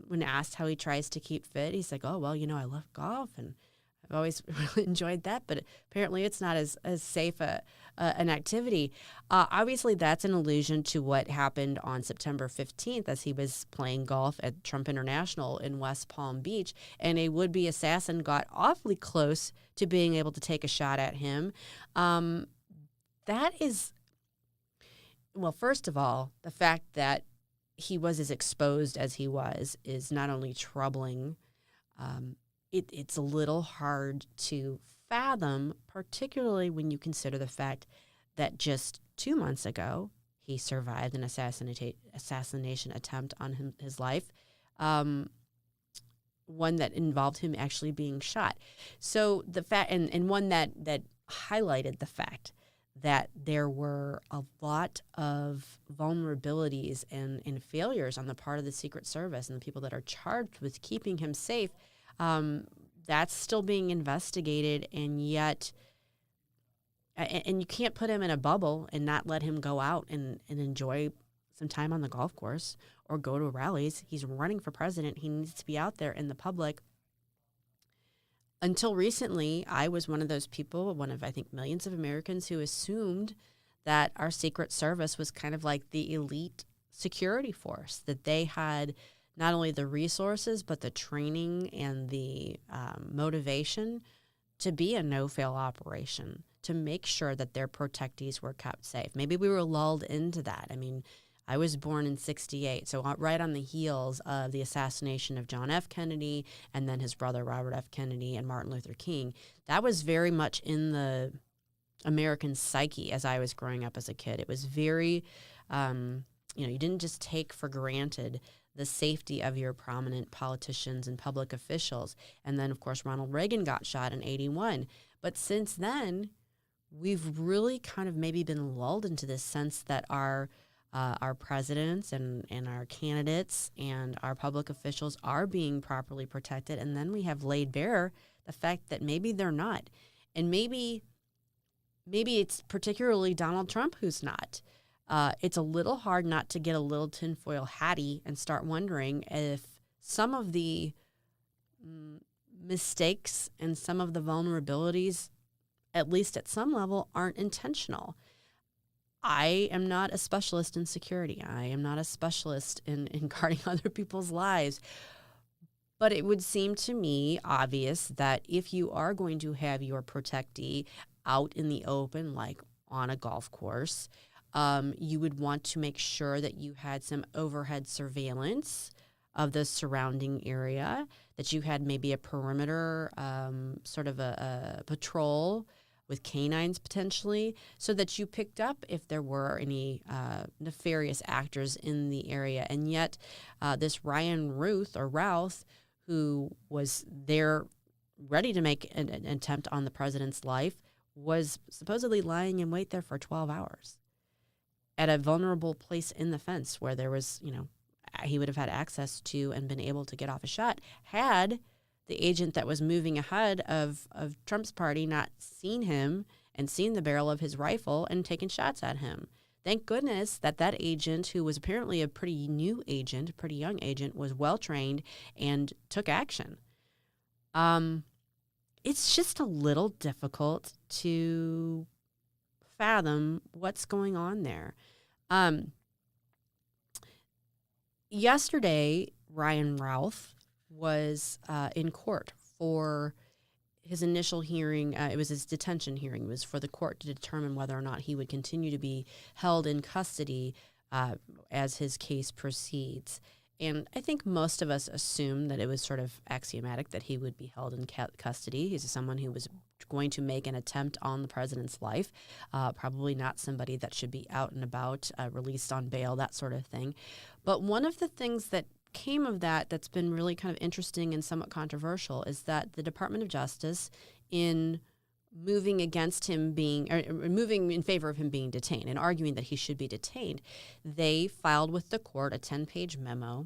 when asked how he tries to keep fit. He's like, oh, well, I love golf, and I've always really enjoyed that, but apparently it's not as safe an activity. Obviously, that's an allusion to what happened on September 15th as he was playing golf at Trump International in West Palm Beach, and a would-be assassin got awfully close to being able to take a shot at him. That is... Well, first of all, the fact that he was as exposed as he was is not only troubling, it's a little hard to fathom, particularly when you consider the fact that just 2 months ago, he survived an assassination attempt on his life, one that involved him actually being shot. So the fact, and one that highlighted the fact that there were a lot of vulnerabilities and failures on the part of the Secret Service and the people that are charged with keeping him safe. That's still being investigated, and yet, and you can't put him in a bubble and not let him go out and enjoy some time on the golf course or go to rallies. He's running for president. He needs to be out there in the public. Until recently, I was one of those people, one of, I think, millions of Americans who assumed that our Secret Service was kind of like the elite security force, that they had not only the resources, but the training and the motivation to be a no-fail operation, to make sure that their protectees were kept safe. Maybe we were lulled into that. I mean, I was born in 1968, so right on the heels of the assassination of John F. Kennedy and then his brother Robert F. Kennedy and Martin Luther King. That was very much in the American psyche as I was growing up as a kid. It was very, you didn't just take for granted the safety of your prominent politicians and public officials. And then, of course, Ronald Reagan got shot in 1981. But since then, we've really kind of maybe been lulled into this sense that our presidents and our candidates and our public officials are being properly protected. And then we have laid bare the fact that maybe they're not. And maybe it's particularly Donald Trump who's not. It's a little hard not to get a little tinfoil hatty and start wondering if some of the mistakes and some of the vulnerabilities, at least at some level, aren't intentional. I am not a specialist in security. I am not a specialist in guarding other people's lives. But it would seem to me obvious that if you are going to have your protectee out in the open, like on a golf course, you would want to make sure that you had some overhead surveillance of the surrounding area, that you had maybe a perimeter, sort of a patrol with canines potentially, so that you picked up if there were any nefarious actors in the area. And yet this Ryan Routh, who was there ready to make an attempt on the president's life, was supposedly lying in wait there for 12 hours at a vulnerable place in the fence where there was, he would have had access to and been able to get off a shot had the agent that was moving ahead of Trump's party not seen him and seen the barrel of his rifle and taken shots at him. Thank goodness that agent, who was apparently a pretty new agent, pretty young agent, was well-trained and took action. It's just a little difficult to fathom what's going on there. Yesterday, Ryan Routh was in court for his initial hearing. It was his detention hearing. It was for the court to determine whether or not he would continue to be held in custody as his case proceeds. And I think most of us assume that it was sort of axiomatic that he would be held in custody. He's someone who was going to make an attempt on the president's life, probably not somebody that should be out and about, released on bail, that sort of thing. But one of the things that came of that's been really kind of interesting and somewhat controversial is that the Department of Justice, in moving against him moving in favor of him being detained and arguing that he should be detained, they filed with the court a 10-page memo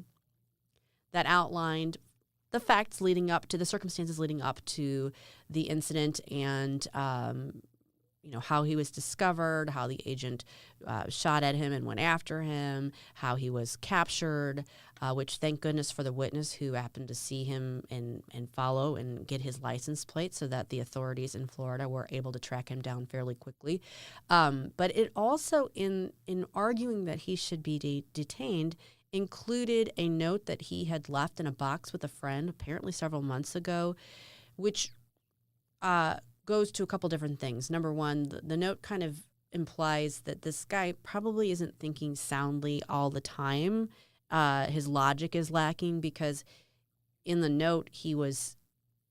that outlined the facts leading up to the circumstances leading up to the incident and how he was discovered, how the agent shot at him and went after him, how he was captured, which thank goodness for the witness who happened to see him and follow and get his license plate so that the authorities in Florida were able to track him down fairly quickly. But it also, in arguing that he should be detained, included a note that he had left in a box with a friend apparently several months ago, which goes to a couple different things. Number one, the note kind of implies that this guy probably isn't thinking soundly all the time. His logic is lacking because in the note he was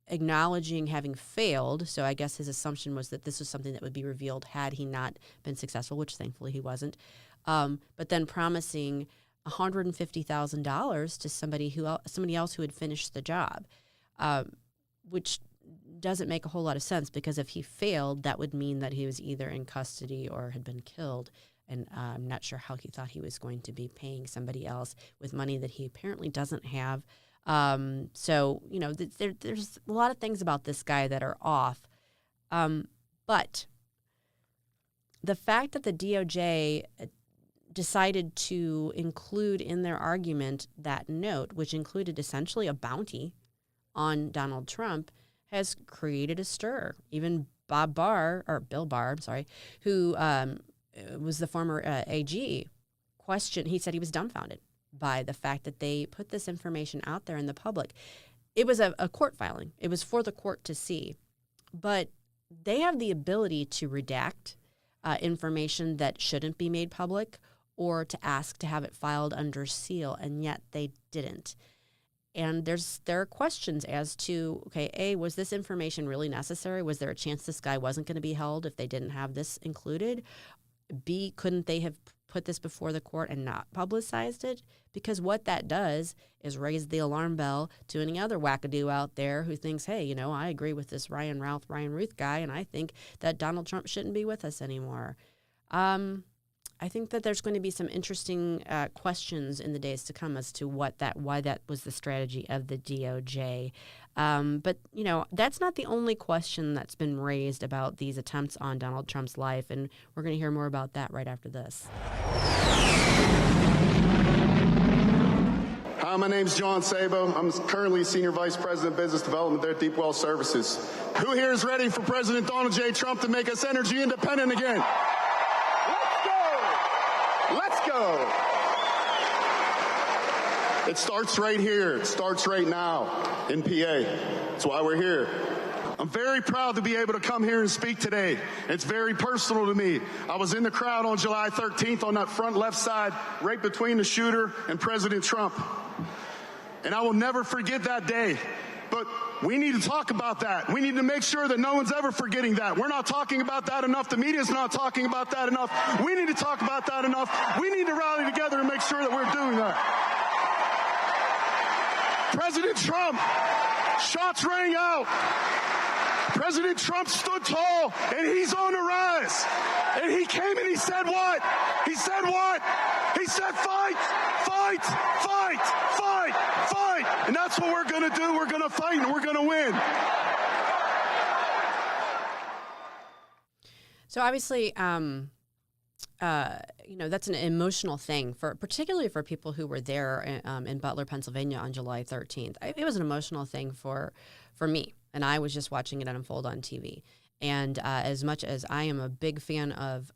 acknowledging having failed. So I guess his assumption was that this was something that would be revealed had he not been successful, which thankfully he wasn't. But then promising $150,000 to somebody else who had finished the job, which doesn't make a whole lot of sense because if he failed, that would mean that he was either in custody or had been killed. And I'm not sure how he thought he was going to be paying somebody else with money that he apparently doesn't have. So, there's a lot of things about this guy that are off. But the fact that the DOJ decided to include in their argument that note, which included essentially a bounty on Donald Trump, has created a stir. Even Bill Barr, who was the former AG, he said he was dumbfounded by the fact that they put this information out there in the public. It was a court filing. It was for the court to see. But they have the ability to redact information that shouldn't be made public or to ask to have it filed under seal, and yet they didn't. And there are questions as to, okay, A, was this information really necessary? Was there a chance this guy wasn't going to be held if they didn't have this included? B, couldn't they have put this before the court and not publicized it? Because what that does is raise the alarm bell to any other wackadoo out there who thinks, hey, I agree with this Ryan Routh guy, and I think that Donald Trump shouldn't be with us anymore. I think that there's going to be some interesting questions in the days to come as to why that was the strategy of the DOJ. But, that's not the only question that's been raised about these attempts on Donald Trump's life, and we're going to hear more about that right after this. Hi, my name's John Sabo. I'm currently Senior Vice President of Business Development there at Deep Well Services. Who here is ready for President Donald J. Trump to make us energy independent again? Let's go. It starts right here. It starts right now in PA. That's why we're here. I'm very proud to be able to come here and speak today. It's very personal to me. I was in the crowd on July 13th on that front left side, right between the shooter and President Trump. And I will never forget that day. But we need to talk about that. We need to make sure that no one's ever forgetting that. We're not talking about that enough. The media's not talking about that enough. We need to talk about that enough. We need to rally together and make sure that we're doing that. President Trump, shots rang out. President Trump stood tall, and he's on the rise. And he came and he said what? He said what? He said fight, fight, fight, fight, fight. And that's what we're going to do. We're going to fight, and we're going to win. So obviously, that's an emotional thing, particularly for people who were there in Butler, Pennsylvania on July 13th. It was an emotional thing for me, and I was just watching it unfold on TV. And as much as I am a big fan of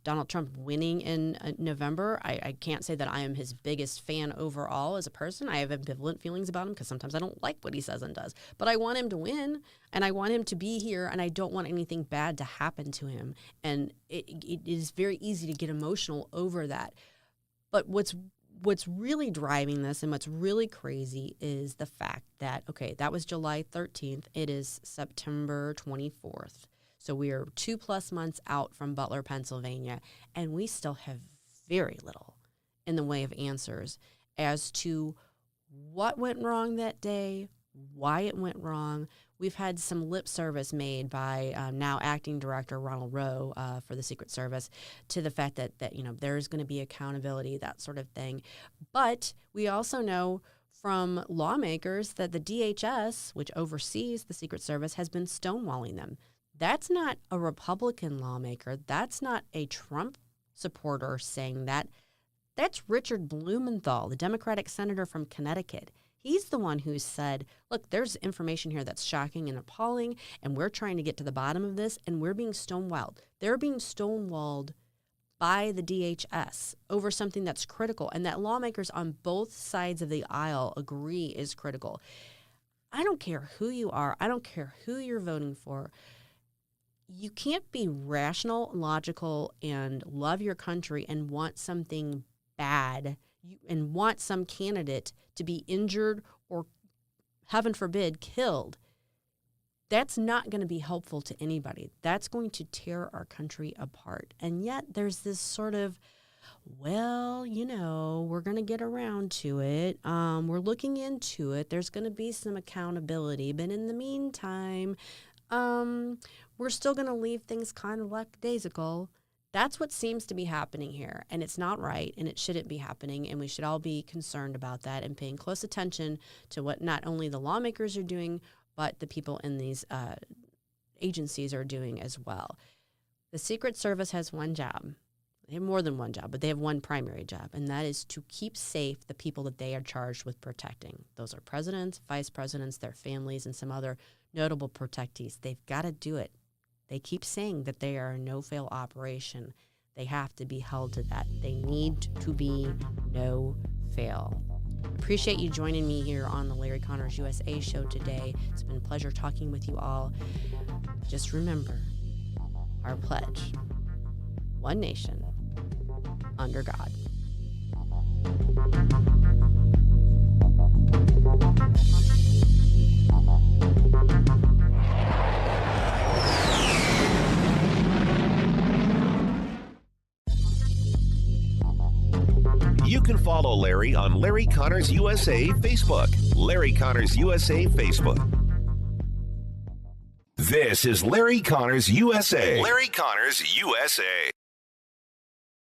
Donald Trump winning in November, I can't say that I am his biggest fan overall as a person. I have ambivalent feelings about him because sometimes I don't like what he says and does. But I want him to win, and I want him to be here, and I don't want anything bad to happen to him. And it is very easy to get emotional over that. But what's really driving this and what's really crazy is the fact that, okay, that was July 13th. It is September 24th. So we are 2+ months out from Butler, Pennsylvania, and we still have very little in the way of answers as to what went wrong that day, why it went wrong. We've had some lip service made by now acting director Ronald Rowe for the Secret Service to the fact that there's going to be accountability, that sort of thing. But we also know from lawmakers that the DHS, which oversees the Secret Service, has been stonewalling them. That's not a Republican lawmaker. That's not a Trump supporter saying that. That's Richard Blumenthal, the Democratic senator from Connecticut. He's the one who said, look, there's information here that's shocking and appalling, and we're trying to get to the bottom of this, and we're being stonewalled. They're being stonewalled by the DHS over something that's critical, and that lawmakers on both sides of the aisle agree is critical. I don't care who you are. I don't care who you're voting for. You can't be rational, logical, and love your country and want something bad and want some candidate to be injured or, heaven forbid, killed. That's not going to be helpful to anybody. That's going to tear our country apart. And yet there's this sort of, well, we're going to get around to it. We're looking into it. There's going to be some accountability. But in the meantime, we're still going to leave things kind of lackadaisical. That's what seems to be happening here, and it's not right, and it shouldn't be happening, and we should all be concerned about that and paying close attention to what not only the lawmakers are doing, but the people in these agencies are doing as well. The Secret Service has one job. They have more than one job, but they have one primary job, and that is to keep safe the people that they are charged with protecting. Those are presidents, vice presidents, their families, and some other notable protectees. They've got to do it. They keep saying that they are a no-fail operation. They have to be held to that. They need to be no-fail. Appreciate you joining me here on the Larry Connors USA show today. It's been a pleasure talking with you all. Just remember our pledge: one nation, under God. You can follow Larry on Larry Connors USA Facebook. Larry Connors USA Facebook. This is Larry Connors USA. Larry Connors USA.